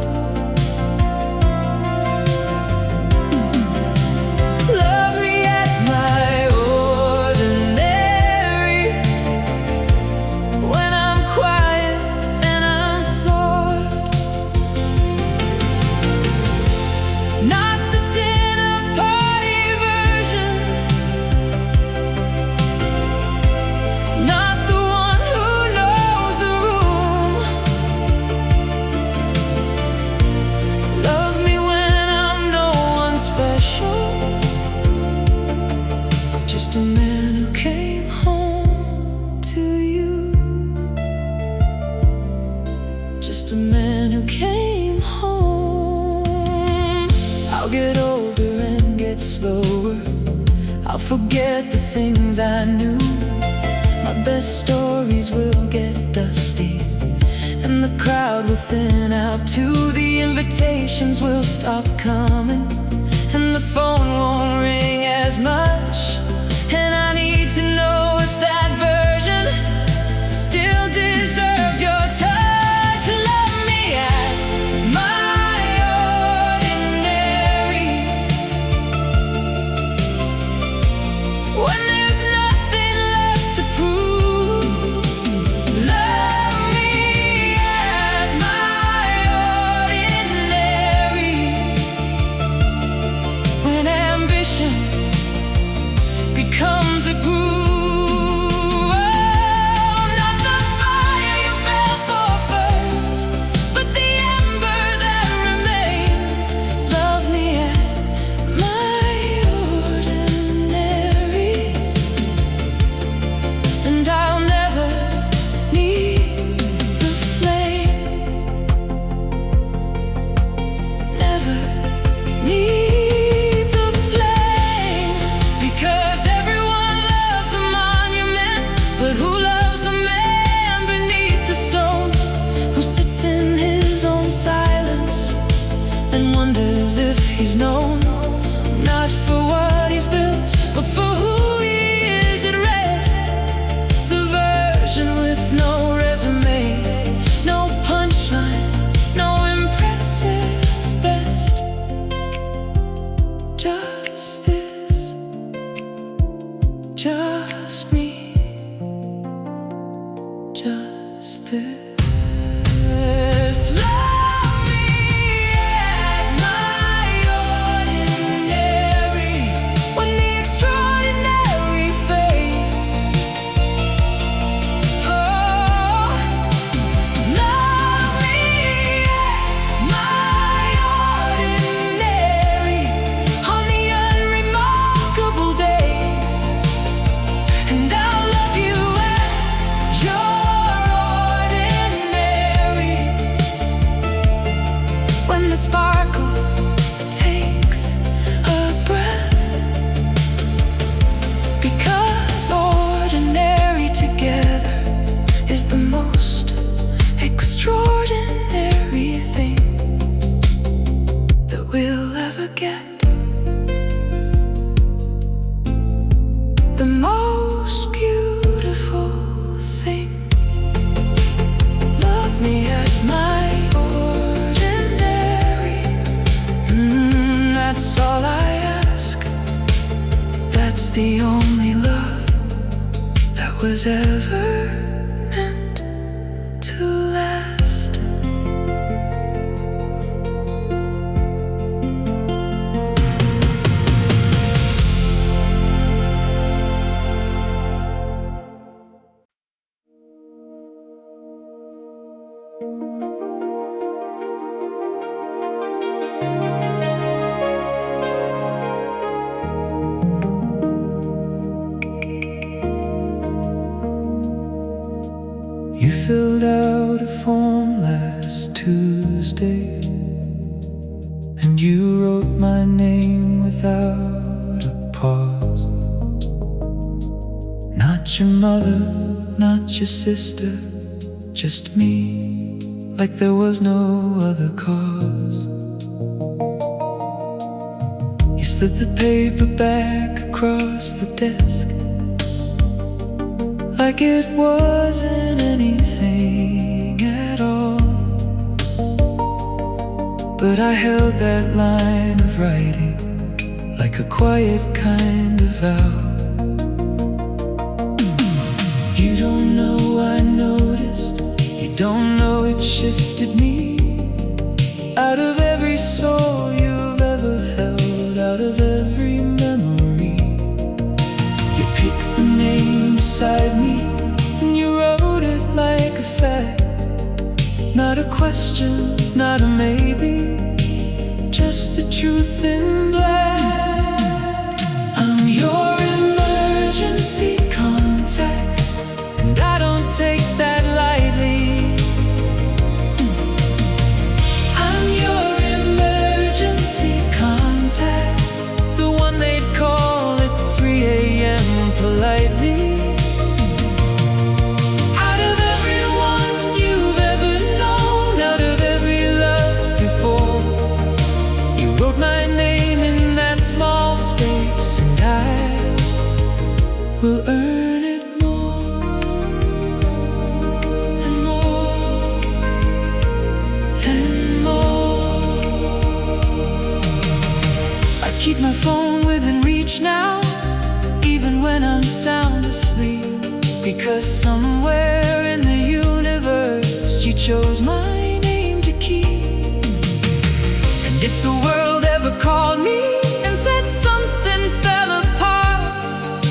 Love me at my ordinary, when I'm quiet and I'm flawed. Not the dinner party version, not the one who knows the room. Love me when I'm no one special, just a man who came home to you. Just a man who came home. I'll get older and get slower. I'll forget the things I knew. My best stories will get dusty, and the crowd will thin out too. The invitations will stop coming, and the phone won't ring as much. And I need to know if that version still deserves your touch. Love me at my ordinary, when there's nothing left to prove. Love me at my ordinary, when ambition becomes a groove. Oh, not the fire you fell for first, but the ember that remains. Love me at my ordinary, and I'll never need the flame. Never need the flame, because everyone loves the monument, but who loves the man beneath the stone, who sits in his own silence and wonders if he's known, not for what he's built, but for who he is at rest. The version with no resume, no punchline, no impressive best. Just this, just me, just this. Love me at my ordinary, when the extraordinary fades. Oh, love me at my ordinary, on the unremarkable days. And I'll love you at your ordinary, when the sparkle takes a breath, because ordinary together is the most extraordinary thing that we'll ever get. The most beautiful thing. Love me at my ordinary. That's all I ask. That's the only love that was ever meant to last. You filled out a form last Tuesday, and you wrote my name without a pause. Not your mother, not your sister, just me, like there was no other cause. You slid the paper back across the desk, like it wasn't anything at all. But I held that line of writing like a quiet kind of vow. You don't know I noticed, you don't know it shifted me. Out of every soul you've ever held, out of every memory, you picked the name beside me, and you wrote it like a fact. Not a question, not a maybe, just the truth in black. I'm your emergency contact, and I don't take that lightly. I'm your emergency contact, the one they'd call at 3 a.m. politely. Out of everyone you've ever known, out of every love before, you wrote my name in that small space, and I will earn it more and more and more. I keep my phone within reach now, even when I'm sound asleep, because somewhere in the universe you chose my name to keep. And if the world ever called me and said something fell apart,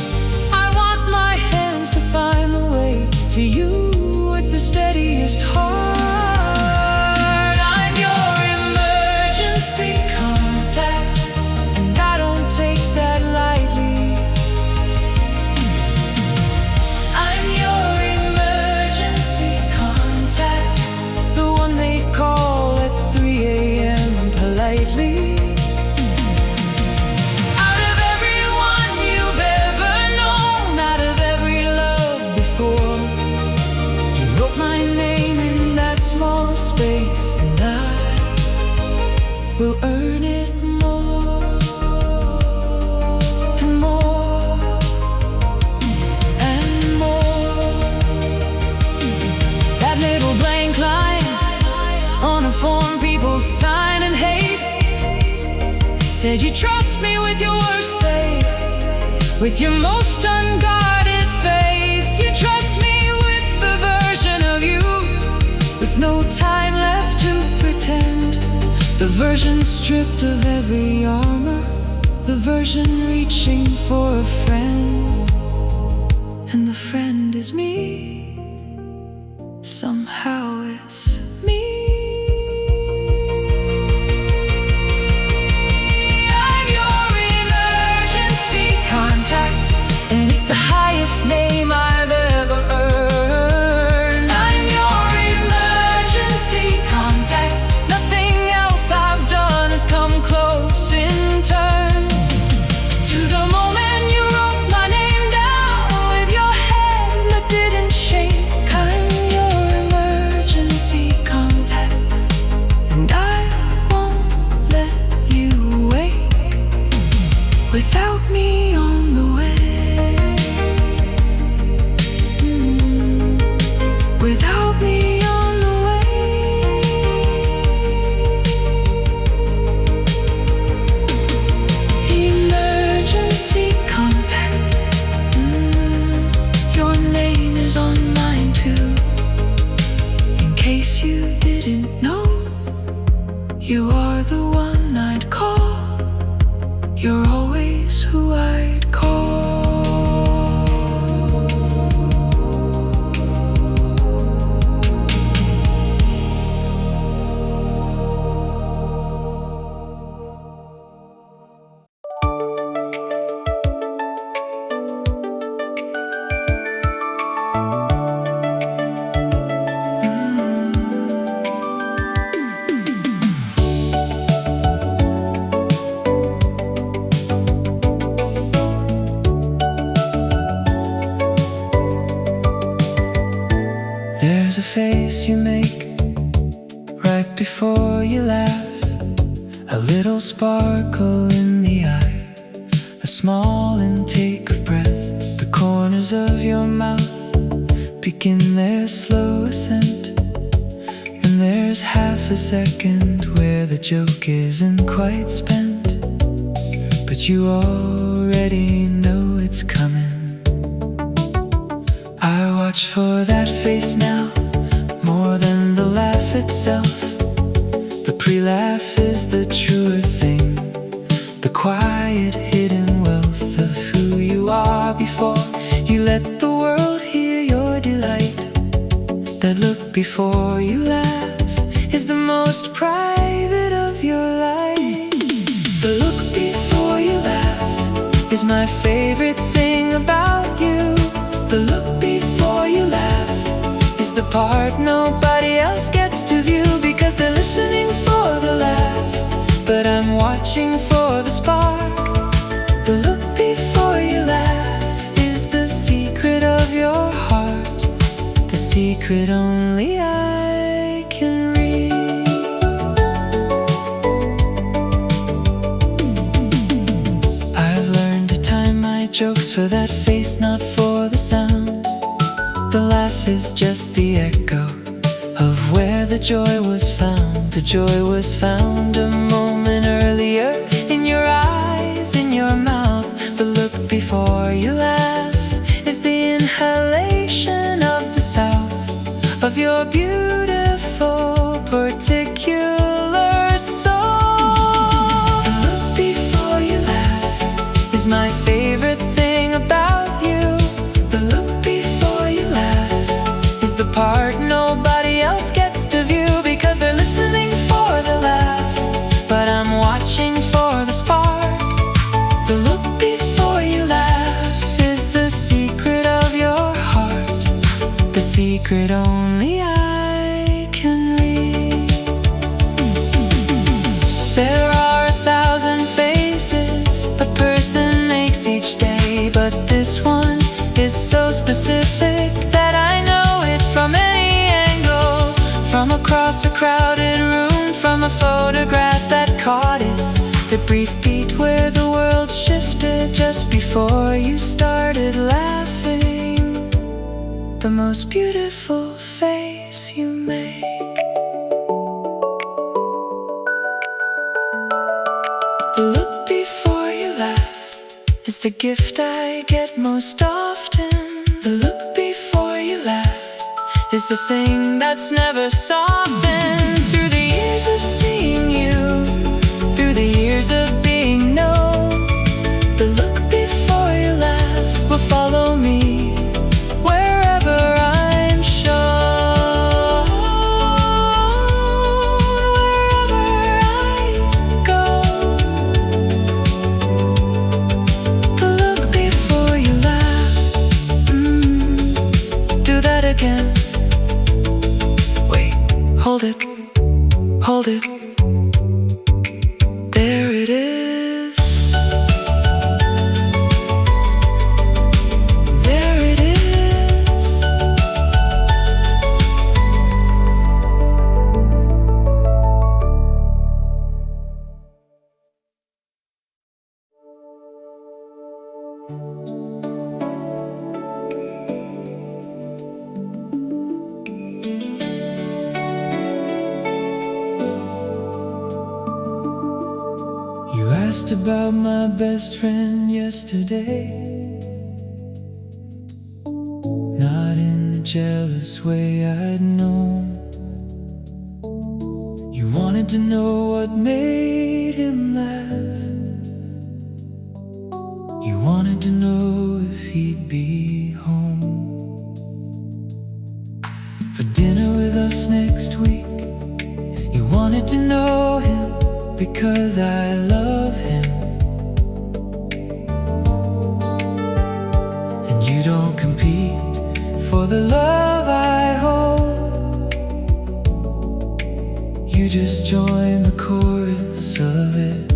I want my hands to find the way to you with the steadiest heart. I'm your emergency contact, and I don't take that lightly. I'm your emergency contact, the one they call at 3 a.m. politely. Out of everyone you've ever known, out of every love before, you wrote my name in that small space, and I will earn it more and more and more. That little blank line on a form people sign in haste said you trust me with your worst day, with your most unguarded face. You trust me with the version of you, with no time left to pretend, the version stripped of every armor, the version reaching for a friend, and the friend is me. Somehow it's me. I'm your emergency contact, and it's the highest name I've ever earned. I'm your emergency contact, nothing else I've done has come close in turn to the moment you wrote my name down with your hand that didn't shake. I'm your emergency contact, and I won't let you wake without me on the way. Without me on the way. Emergency contact. Your name is on mine too. In case you didn't know, you are the one I'd call. You're always who I'd call. There's a face you make right before you laugh, a little sparkle in the eye, a small intake of breath. The corners of your mouth begin their slow ascent, and there's half a second where the joke isn't quite spent, but you already know it's coming. I watch for that face now, more than the laugh itself. The pre-laugh is the truer thing, the quiet hidden wealth of who you are before you let the world hear your delight. That look before you laugh is the most private of your life. The look before you laugh is my favorite thing about you. The look before you laugh is the part nobody else gets to view, because they're listening for the laugh, but I'm watching for the spark. The look before you laugh is the secret of your heart, the secret only I can read. I've learned to time my jokes for that face, not for the sound. The laugh is just the echo of where the joy was found. The joy was found a moment earlier, in your eyes, in your mouth. The look before you laugh is the inhalation of the south, of your beautiful particular soul. The look before you laugh is my favorite thing about you. The look before you laugh is the part nobody else gets to view, because they're listening for the laugh, but I'm watching for the spark. The look before you laugh is the secret of your heart, the secret only I can read. There are 1,000 faces a person makes each day, but this one is so specific that I know it from any angle, from across a crowded room, from a photograph that caught it, the brief beat where the world shifted just before you started laughing, the most beautiful face you make. The look before you laugh is the gift I get most often. The look before you laugh is the thing that's never softened. Through the years of seeing you, through the years of being known, the look before you laugh will follow me wherever I'm shown. Wherever I go, the look before you laugh. Do that again. Wait, hold it, hold it. There it is. There it is. You asked about my best friend yesterday, not in the jealous way I'd known. You wanted to know what made him laugh. You wanted to know if he'd be home for dinner with us next week. You wanted to know him because I love him, and you don't compete for the love I hold. You just join the chorus of it.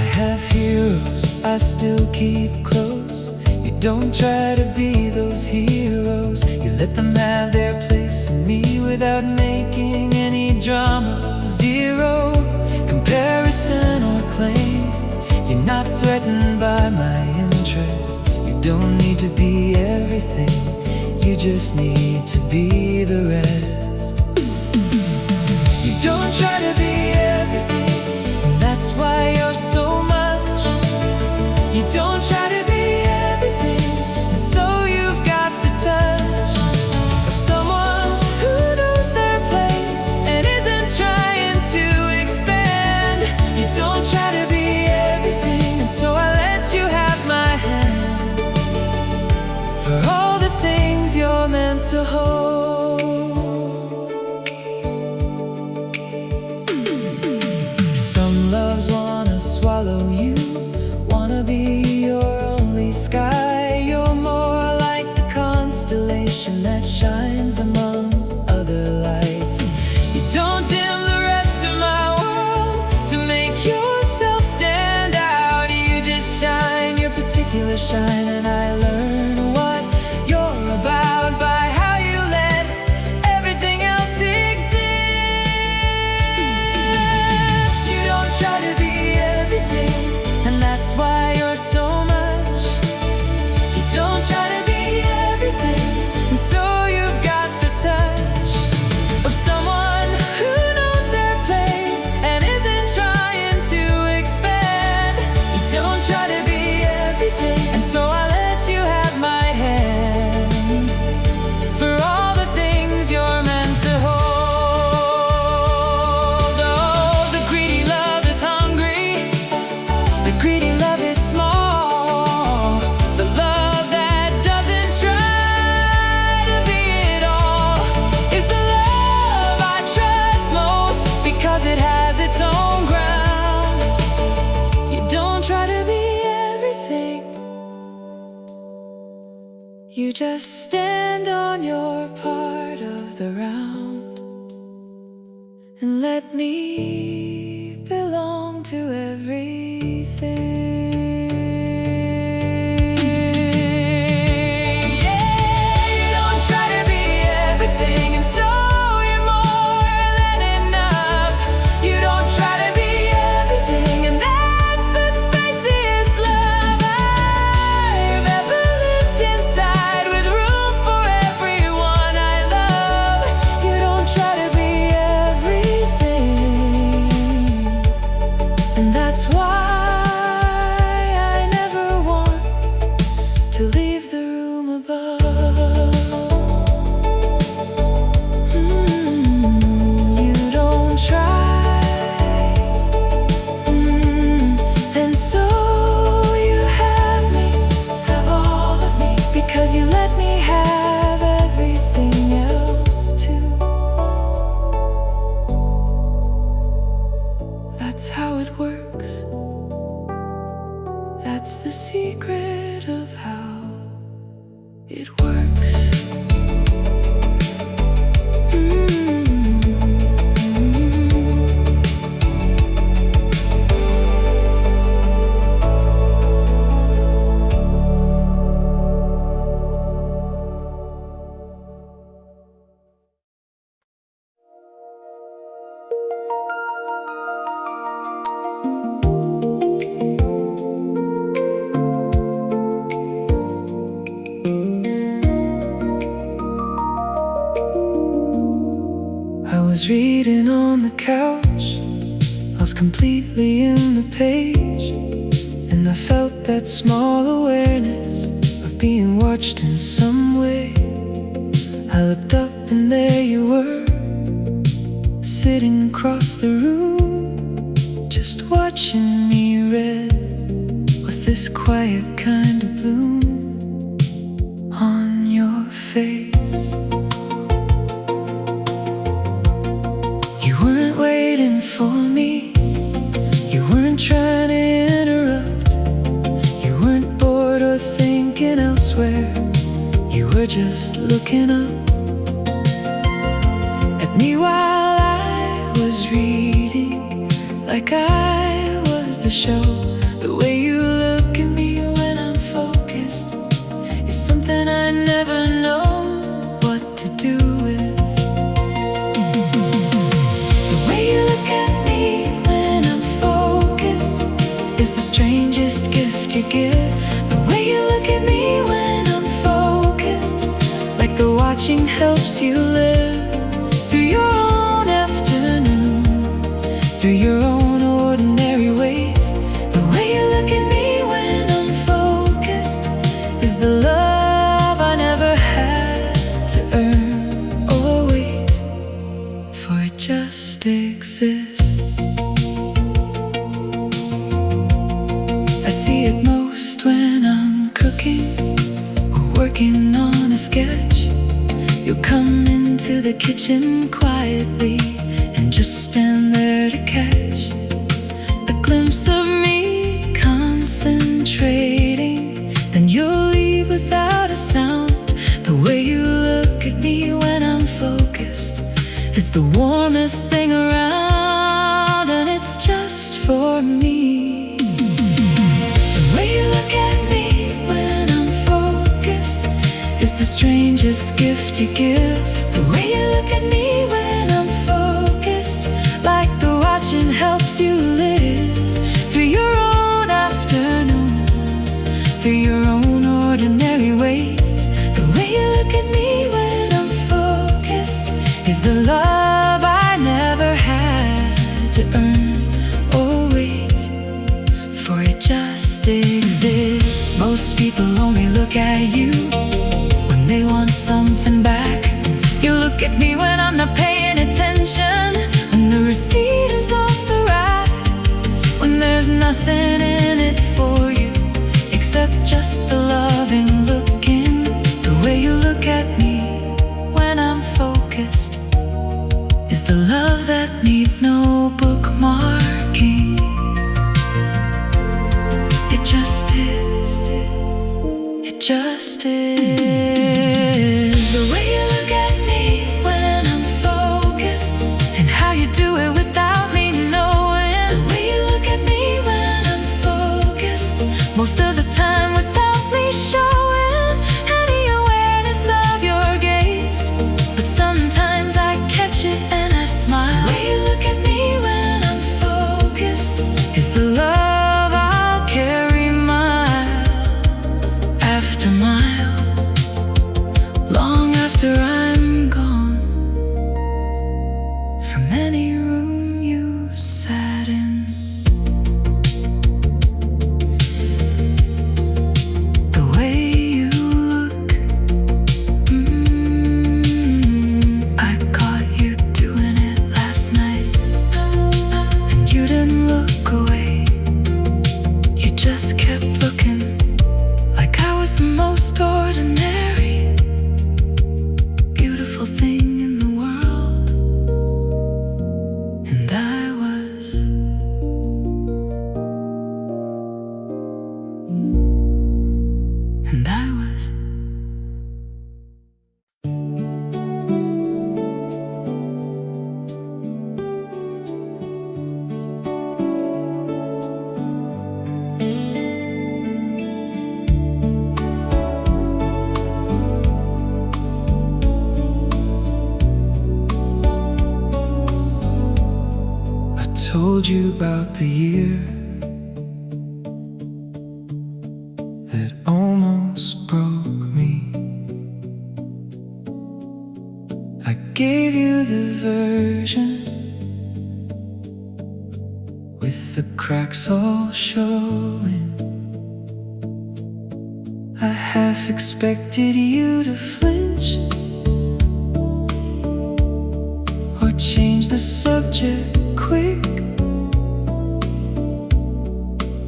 I have heroes I still keep close. You don't try to be those heroes. You let them have their place in me without making any drama. Zero comparison or claim. You're not threatened by my interests. You don't need to be everything, you just need to be the rest. You don't try to be everything, and that's why you're so much. You don't try to be everything, and so you've got the touch of someone who knows their place and isn't trying to expand. You don't try to be everything, and so I let you have my hand for all the things you're meant to hold. Some loves wanna swallow you, wanna be your only sky. You're more like the constellation that shines among other lights. You don't dim the rest of my world to make yourself stand out. You just shine your particular shine, and I learn what you're about by how you let everything else exist. You don't try to be everything, and that's why you're so much. You don't try to be everything, and so you've got the touch of someone who knows their place and isn't trying to expand. You don't try to be everything, and so I let you have my hand for all the things you're meant to hold. Oh, the greedy love is hungry, the greedy love is small. The love that doesn't try to be it all is the love I trust most, because it has its own ground. You don't try to be everything, you just stand on your part of the round and let me belong to everything. Yeah, you don't try to be everything, and so you're more than enough. You don't try to be everything, and that's the spiciest love I've ever lived inside, with room for everyone I love. You don't try to be everything, and that's why I never want to leave the room above. You don't try, and so you have me, have all of me, because you let me have everything else too. That's how it works. That's the secret of how it works. I was reading on the couch, I was completely in the page, and I felt that small awareness of being watched in some way. I looked up and there you were, sitting across the room, just watching me read, with this quiet kind of bloom on your face. You weren't waiting for me, you weren't trying to interrupt, you weren't bored or thinking elsewhere, you were just looking up at me while I was reading, like I was the show. The way you look at me when I'm focused is something I never know what watching helps you live through your own afternoon, through your own ordinary ways. The way you look at me when I'm focused is the love I never had to earn or wait, for it just exists. I see it most when I'm cooking or working on a sketch. You'll come into the kitchen quietly and just stand there to catch a glimpse of me concentrating. Then you'll leave without a sound. The way you look at me when I'm focused is the warmest thing around, and it's just for me. The way you look at me when I'm focused is the strangest gift you give. The way you look at me when I'm focused, like the watching helps you live through your own afternoon, through your own ordinary ways. The way you look at me when I'm focused is the love I never had to earn or wait, for it just exists. Most people only look at you when they want something back. You look at me when I'm not paying attention, when the receipt is off the rack, when there's nothing in it for you except just the loving looking. The way you look at me when I'm focused is the love that needs no bookmarking. It just is. It just is. The way you look at me when I'm focused, and how you do it without me knowing. The way you look at me when I'm focused, most of the time without me showing any awareness of your gaze. But sometimes I catch it and I smile. The way you look at me when I'm focused is the love I'll carry mile after mile, long after I'm gone, from any room you've sat in. The way you look, I caught you doing it last night, and you didn't look away. You just kept looking, like I was the most ordinary, beautiful thing in the world. And I was. And I was. I told you about the year that almost broke me. I gave you the version with the cracks all showing. I half expected you to flinch or change the subject quick,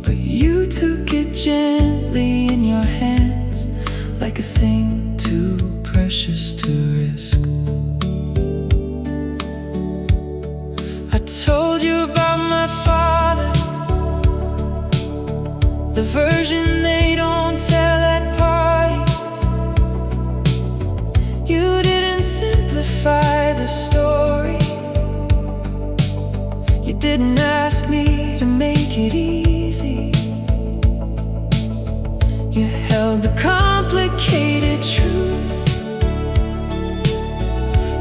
but you took it gently in your hands, like a thing too precious to risk. I told you about my father, the version they don't tell at parties. You didn't simplify the story. You didn't ask me to make it easy. You held the complicated truth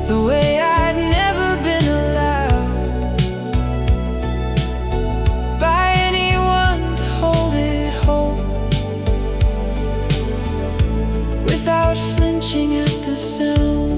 the way I'd never been allowed by anyone to hold it home without flinching at the sound.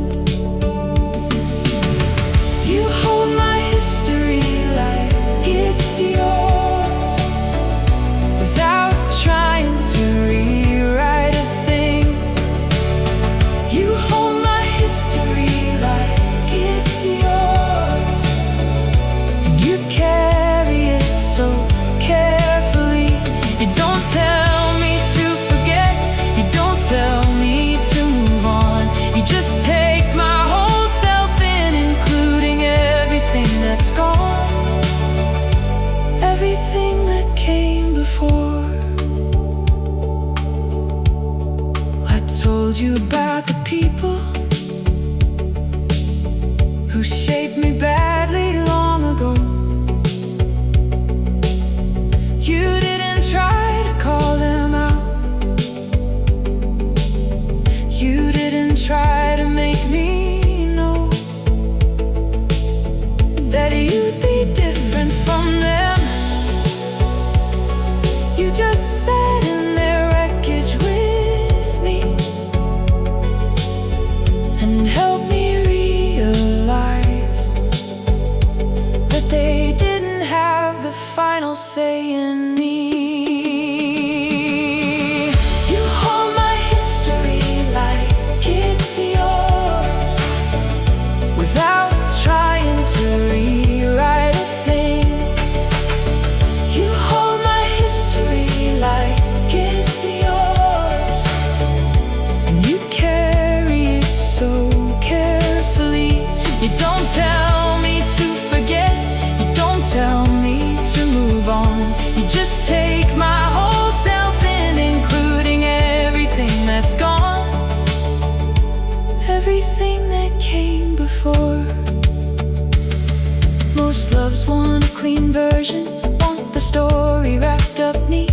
girls want a clean version, want the story wrapped up neat.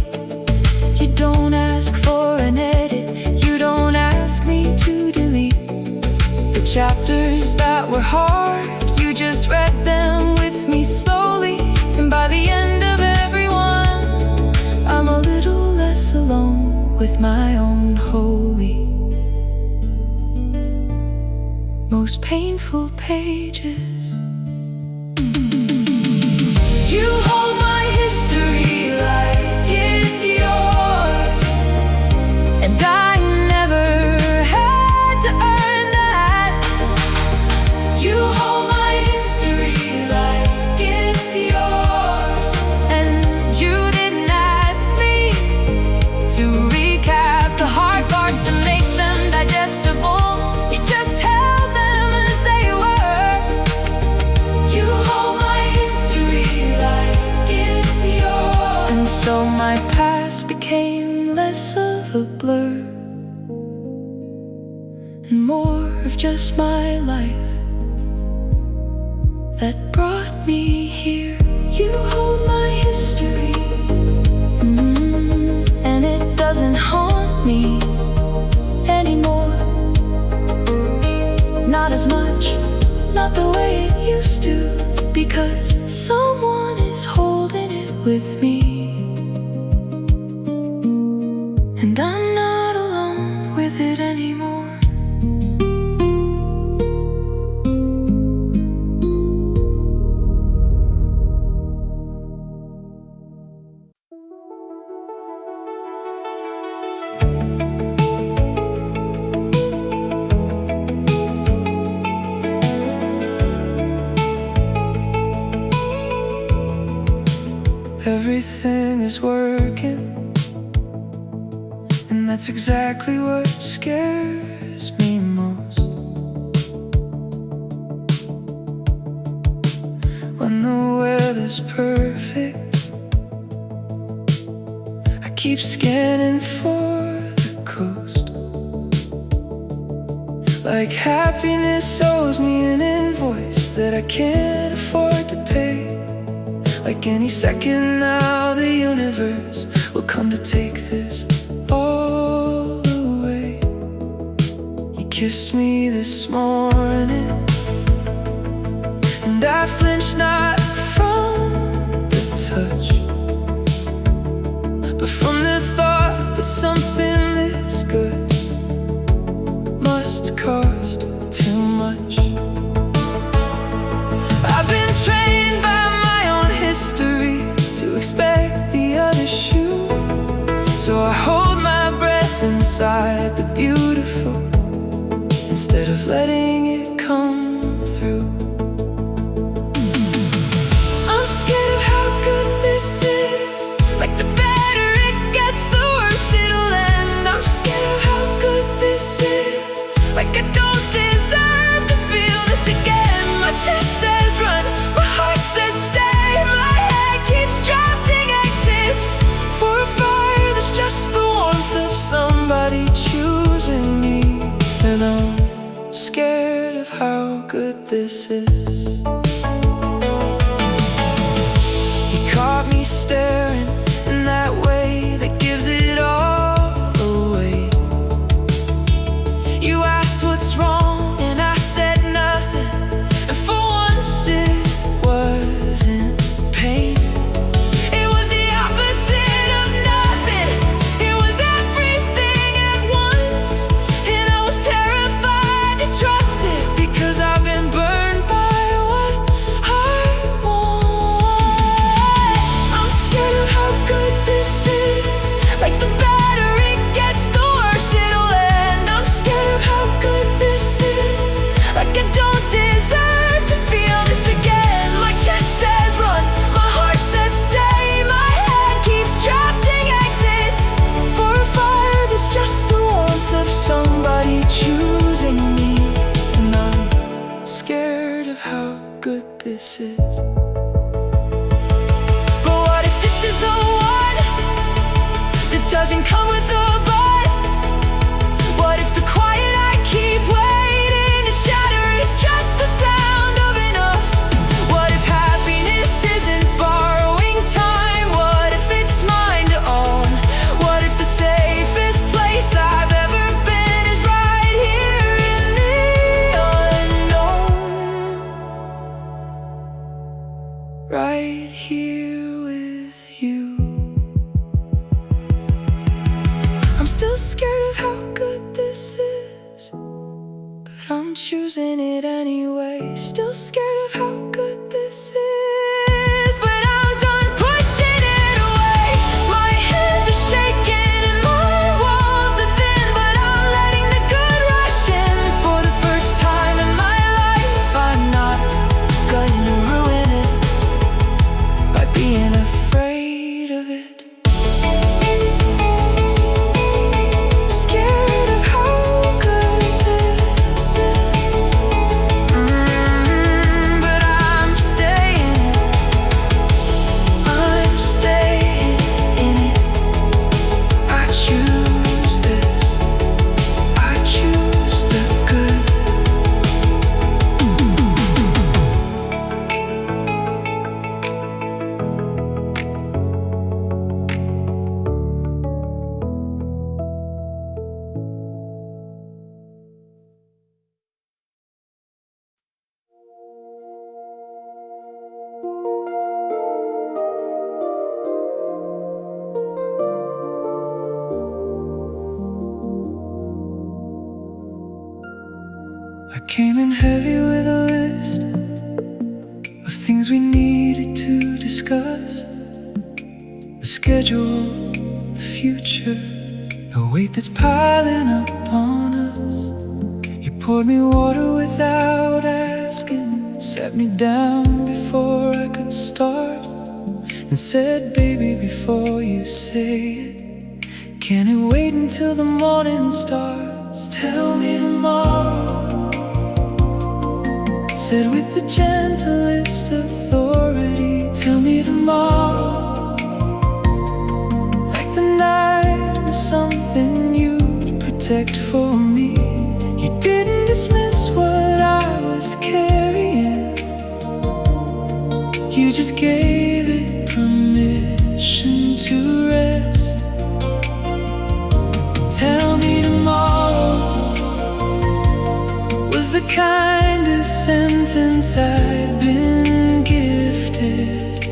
You don't ask for an edit, you don't ask me to delete the chapters that were hard. You just read them with me slowly, and by the end of every one, I'm a little less alone with my own holy, most painful pages. You hold my history like it's yours, and I never had to earn that. You hold my history like it's yours, and you didn't ask me to recap the hard parts to make them digestible. You just held them as they were. You hold my history like it's yours, and so my past became less of a blur and more of just my life that brought me here. You hold my history, and it doesn't haunt me anymore. Not as much, not the way it used to, because someone is holding it with me, and I'm not alone with it anymore. Everything is working, and that's exactly what scares me most. When the weather's perfect, I keep scanning for the coast, like happiness owes me an invoice that I can't afford to pay. Like any second now, the universe will come to take this all away. You kissed me this morning, and I flinched not from the touch, but from the thought that something this good must cost too much. I've been trained by history to expect the other shoe, so I hold my breath inside the beautiful instead of letting it come through. I'm scared of how good this is, like the better it gets, the worse it'll end. I'm scared of how good this is, like I don't deserve to feel this again. My chest says run, my heart says stay. Just the warmth of somebody choosing me, and I'm scared of how good this is. You caught me staring in that way that gives it all away. You asked what's wrong, and I said nothing, and for once it wasn't pain. This is. But what if this is the one that doesn't come with a but? What if the quiet I keep waiting to shatter is just the sound of enough? What if happiness I'm choosing it anyway. Still scared of how good this is, but I'm done pushing it away. My hands are shaking and my walls are thin, but I'm letting the good rush in. For the first time in my life, I'm not gonna ruin it by being afraid of it. I came in heavy with a list of things we needed to discuss: the schedule, the future, the weight that's piling up on us. You poured me water without asking, sat me down before I could start, and said, baby, before you say it, can it wait until the morning starts? Tell me tomorrow, said with the gentlest authority. Tell me tomorrow, like the night was something you'd protect for me. You didn't dismiss what I was carrying, you just gave it permission to rest. Tell me tomorrow was the kindest sentence I'd been gifted,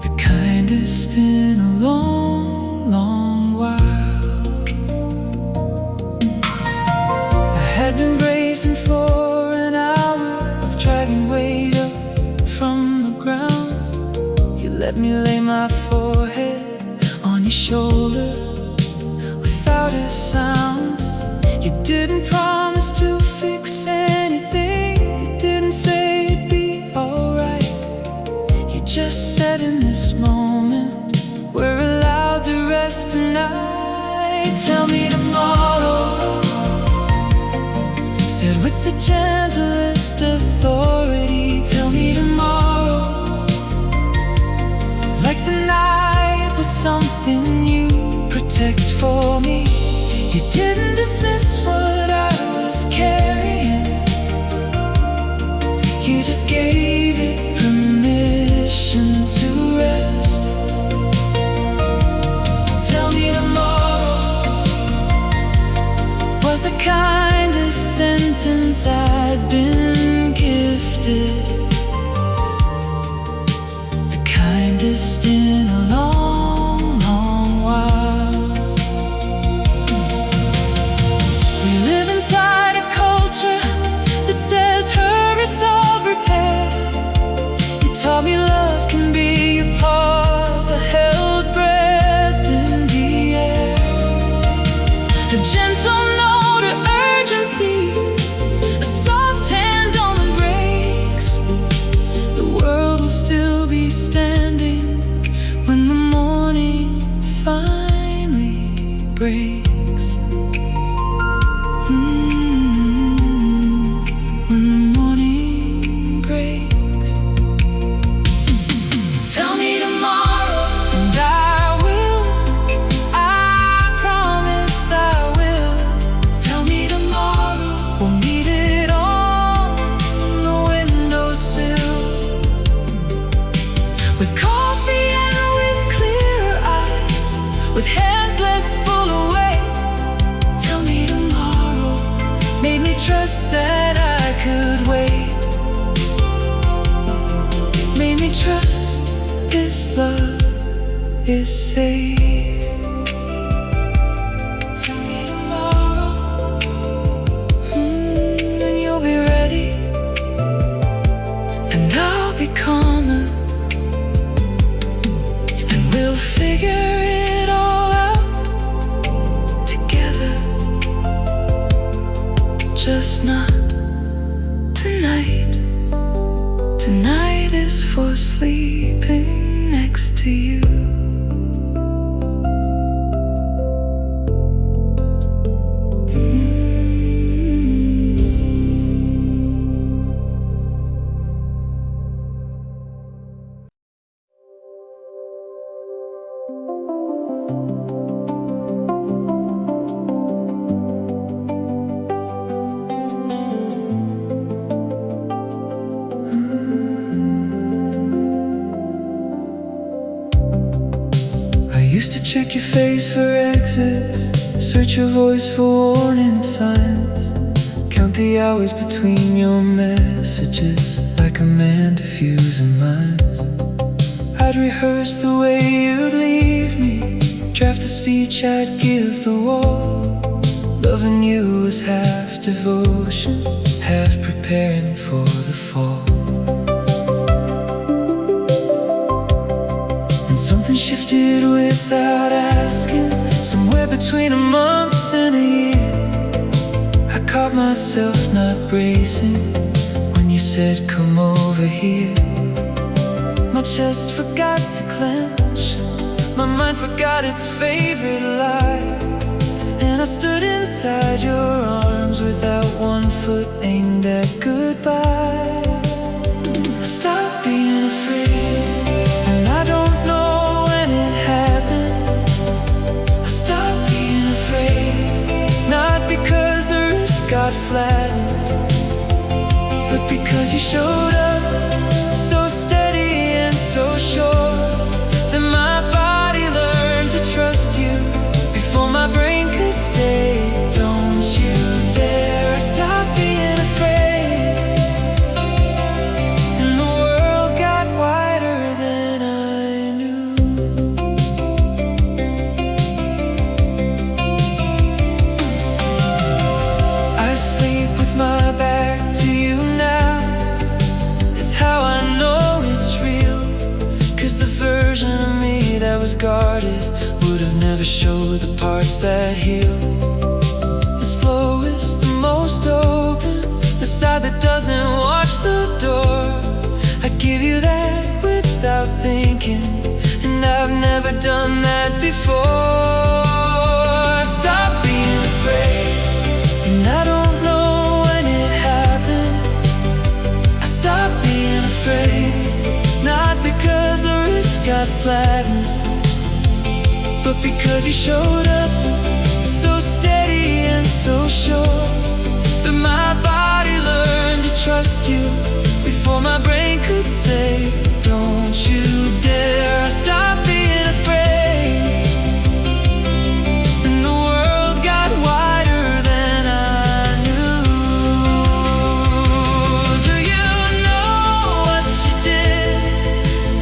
the kindest in a long, long while. I had been bracing for an hour of dragging weight up from the ground. You let me lay my forehead on your shoulder without a sound. You didn't promise to fix anything, you didn't say it'd be alright. You just said, in this moment, we're allowed to rest tonight. Tell me tomorrow, said with the gentlest authority. Tell me tomorrow, like the night was something you protect for me. You didn't dismiss what I was carrying, you just gave it permission to rest. Tell me tomorrow was the kindest sentence I'd been gifted, the kindest in a long, long while. We live inside a culture that says hurry, solve, repair. You taught me love can be a pause, a held breath in the air, a gentle note of urgency, a soft hand on the brakes. The world will still be standing when the morning finally breaks. When the morning breaks. Tell me tomorrow, and I will, I promise I will. Tell me tomorrow, we'll meet it on the windowsill, with coffee and with clearer eyes, with hands less full of weight. Tell me tomorrow made me trust that I could wait, made me trust this love is safe. Tell me tomorrow, just not tonight. Tonight is for sleeping next to you. Used to check your face for exits, search your voice for warning signs, count the hours between your messages like a man diffusing minds. I'd rehearse the way you'd leave me, draft the speech I'd give the wall. Loving you was half devotion, half preparing for the fall. Something shifted without asking, somewhere between a month and a year. I caught myself not bracing when you said come over here. My chest forgot to clench, my mind forgot its favorite lie, and I stood inside your arms without one foot aimed at goodbye. I stopped being afraid, and I don't know got flattened, but because you showed up so steady and so sure, that my body learned to trust you before my brain could say don't you dare. I stopped being afraid, and the world got wider than I knew. I sleep with my back to you now. It's how I know it's real, 'cause the version of me that was guarded would have never showed the parts that heal. The slowest, the most open, the side that doesn't watch the door. I give you that without thinking, and I've never done that before. Stop being afraid, and I don't know when it happened. I stopped being afraid, not because the risk got flattened, but because you showed up so steady and so sure, that my body learned to trust you before my brain could say don't you dare. I stopped being afraid, and the world got wider than I knew. Do you know what you did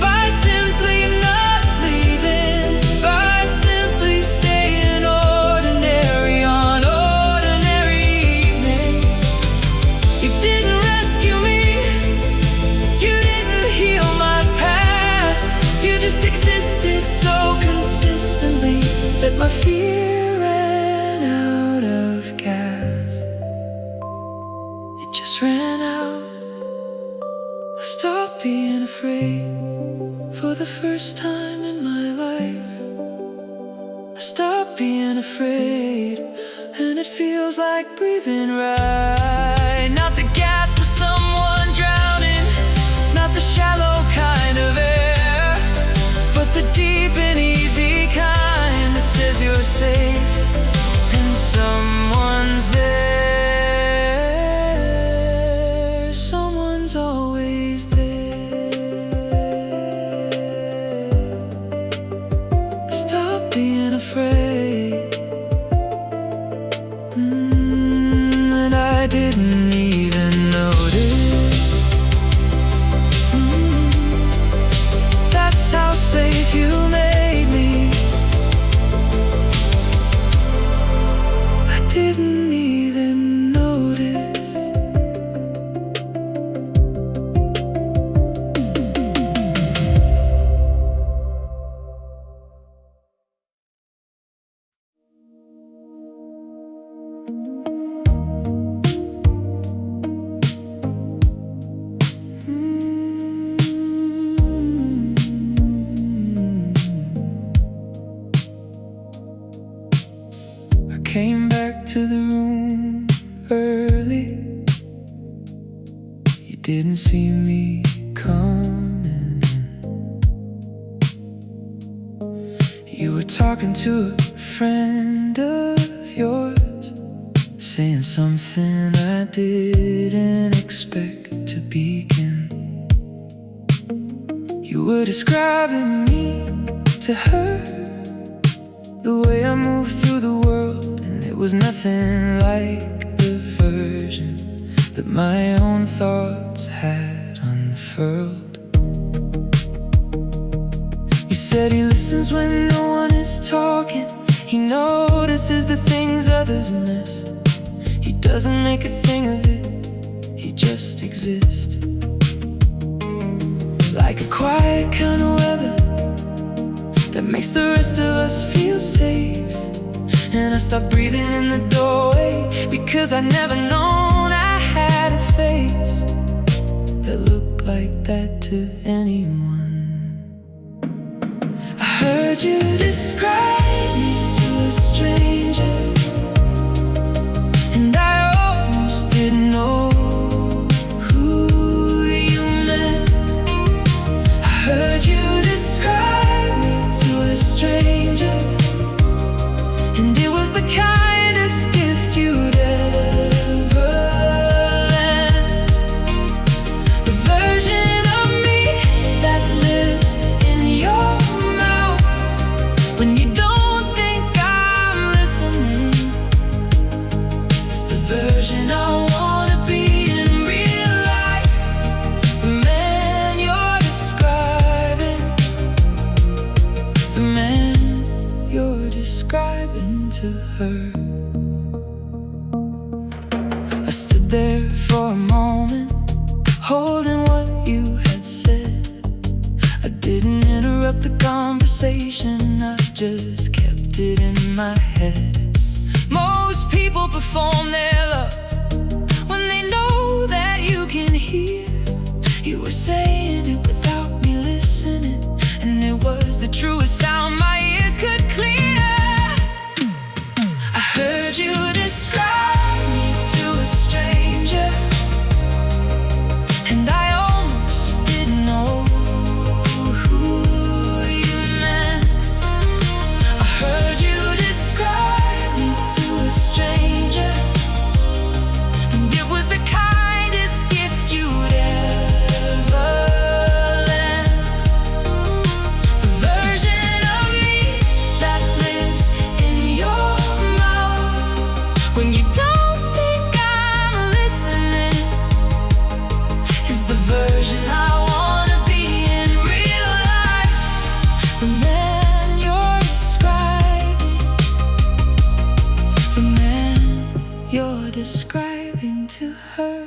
by simply not leaving, by simply staying ordinary on ordinary evenings? You didn't rescue me, you didn't heal my past, you just existed so consistently that my fear ran out of gas. It just ran out. I stopped being afraid for the first time in my life. I stopped being afraid, and it feels like breathing right. Not the gasp of someone drowning, not the shallow kind of air, but the deep and easy kind that says you're safe and someone's there. Someone's always there. Stop being afraid. And I didn't even notice. That's how safe you made me. I didn't even notice. early. You didn't see me coming in. You were talking to a friend of yours, saying something I didn't expect to begin. You were describing me to her, the way I moved through the world, and it was nothing like the version that my own thoughts had unfurled. You said he listens when no one is talking. He notices the things others miss. He doesn't make a thing of it, he just exists. Like a quiet kind of weather that makes the rest of us feel safe. And I stopped breathing in the doorway, because I'd never known I had a face that looked like that to anyone. I heard you describe me to a stranger, and I almost didn't know who you meant. I heard you describe me to a stranger, and it was the kindest gift you'd ever lent. The version of me that lives in your mouth when you don't think I'm listening. It's the version I wanna be in real life. The man you're describing, the man you're describing to her. I stood there for a moment, holding what you had said. I didn't interrupt the conversation, I just kept it in my head. Most people perform their love when they know that you can hear. You were saying it without me listening, and it was the truest sound my ears could clear. I heard you describe me to a stranger, and I almost didn't know who you meant. I heard you describe me to a stranger, and it was the kindest gift you'd ever lent. The version of me that lives in your mouth when you don't think I'm listening is the version I wanna be in real life. The man you're describing, the man you're describing to her.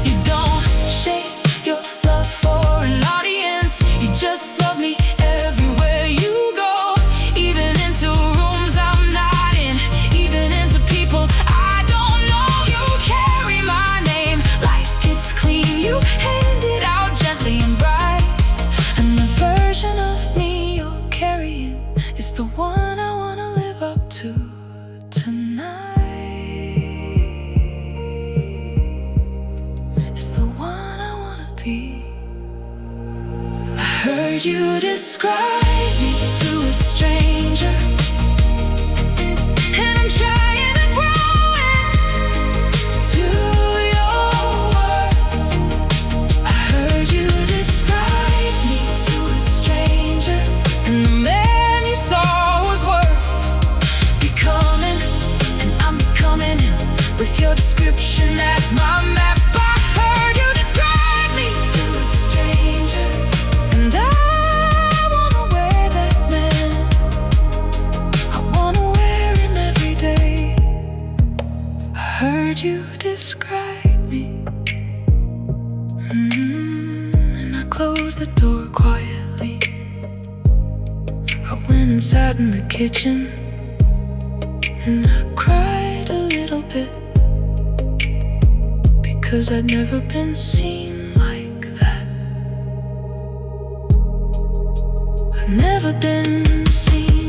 You don't shape your love for an audience, you just love me everywhere you go. Even into rooms I'm not in, even into people I don't know. You carry my name like it's clean, you hand it out gently and bright. And the version of me you're carrying is the one I wanna live up to tonight. It's the one I wanna be. I heard you describe me to a stranger, and I'm trying to grow into your words. I heard you describe me to a stranger, and the man you saw was worth becoming, and I'm becoming him with your description as my map. I heard you describe me to a stranger, and I wanna wear that man. I wanna wear him every day. I heard you describe me, and I closed the door quietly. I went and sat in the kitchen, and I cried a little bit, because I'd never been seen like that. I've never been seen.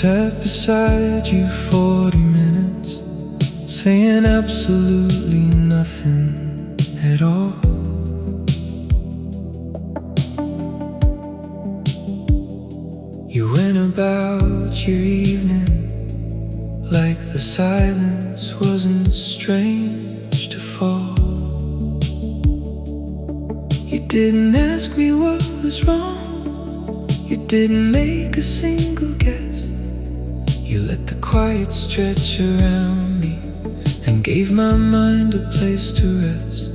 sat beside you 40 minutes, saying absolutely nothing at all. You went about your evening like the silence wasn't strange to fall. You didn't ask me what was wrong, you didn't make a single guess. You let the quiet stretch around me and gave my mind a place to rest.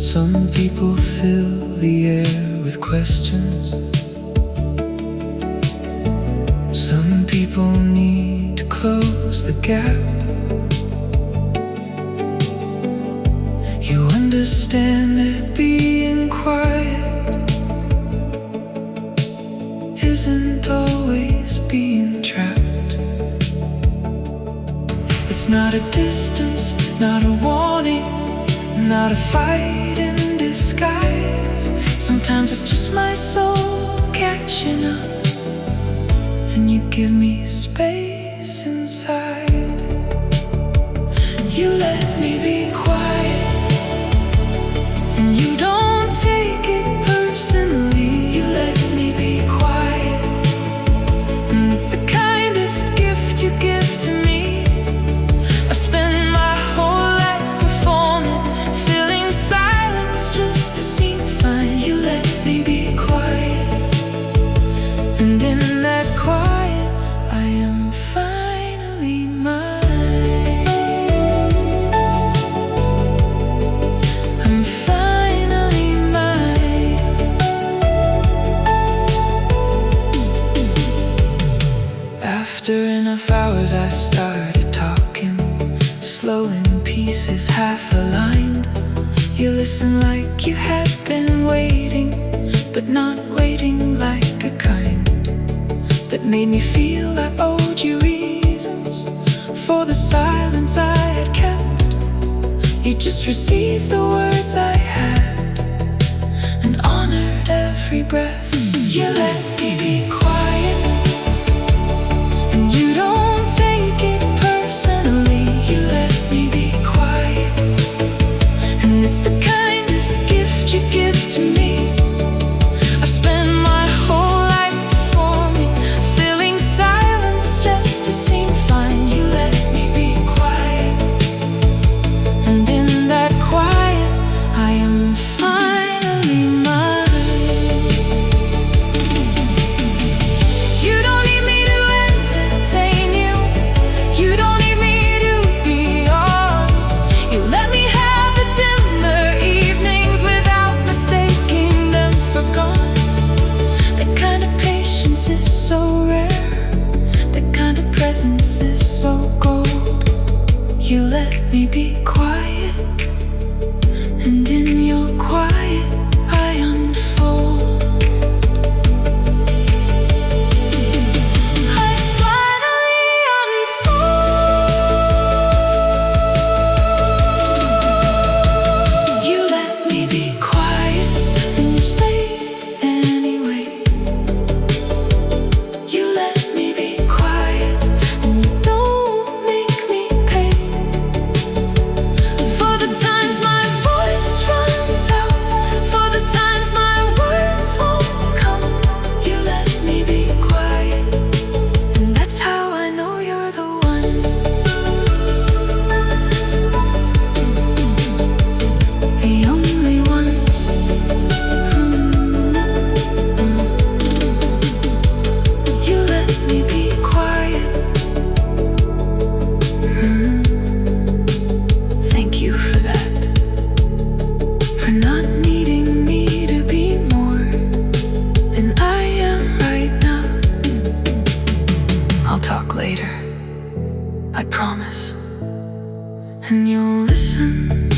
Some people fill the air with questions, some people need to close the gap. You understand that being quiet isn't always being trapped. It's not a distance, not a warning, not a fight in disguise. Sometimes it's just my soul catching up, and you give me space inside. You let me be quiet, and you don't take it personally. You let me be quiet, and it's the kindest gift you give to me. I've spent my whole life performing, filling silence just to seem fine. You let me be quiet, and in that quiet I am finally mine. I'm finally mine. After enough hours I started talking, slow in pieces, half aligned. You listened like you had been waiting, but not waiting like a kind that made me feel I owed you reasons for the silence I had kept. You just received the words I had and honored every breath. You let me be quiet, and you don't take it personally. You let me be quiet, and it's the kindest gift you give to me. I've spent my whole life performing, filling silence just to seem fine. You let me be quiet, and in that quiet I am finally mine. You don't need me to entertain you, you don't need me to be on. You let me have the dimmer evenings without mistaking them for gone. That kind of patience is so rare, that kind of presence is so gold. You let me be quiet, and in your quiet I unfold. I finally unfold. You let me be quiet, and you stay anyway. You let me be quiet, and you don't make me pay for the times my voice runs out, for the times my words won't come. You let me be quiet, and that's how I know you're the one. The only one. You let me be quiet. Thank you for that, for not needing me to be more than I am right now. I'll talk later, I promise, and you'll listen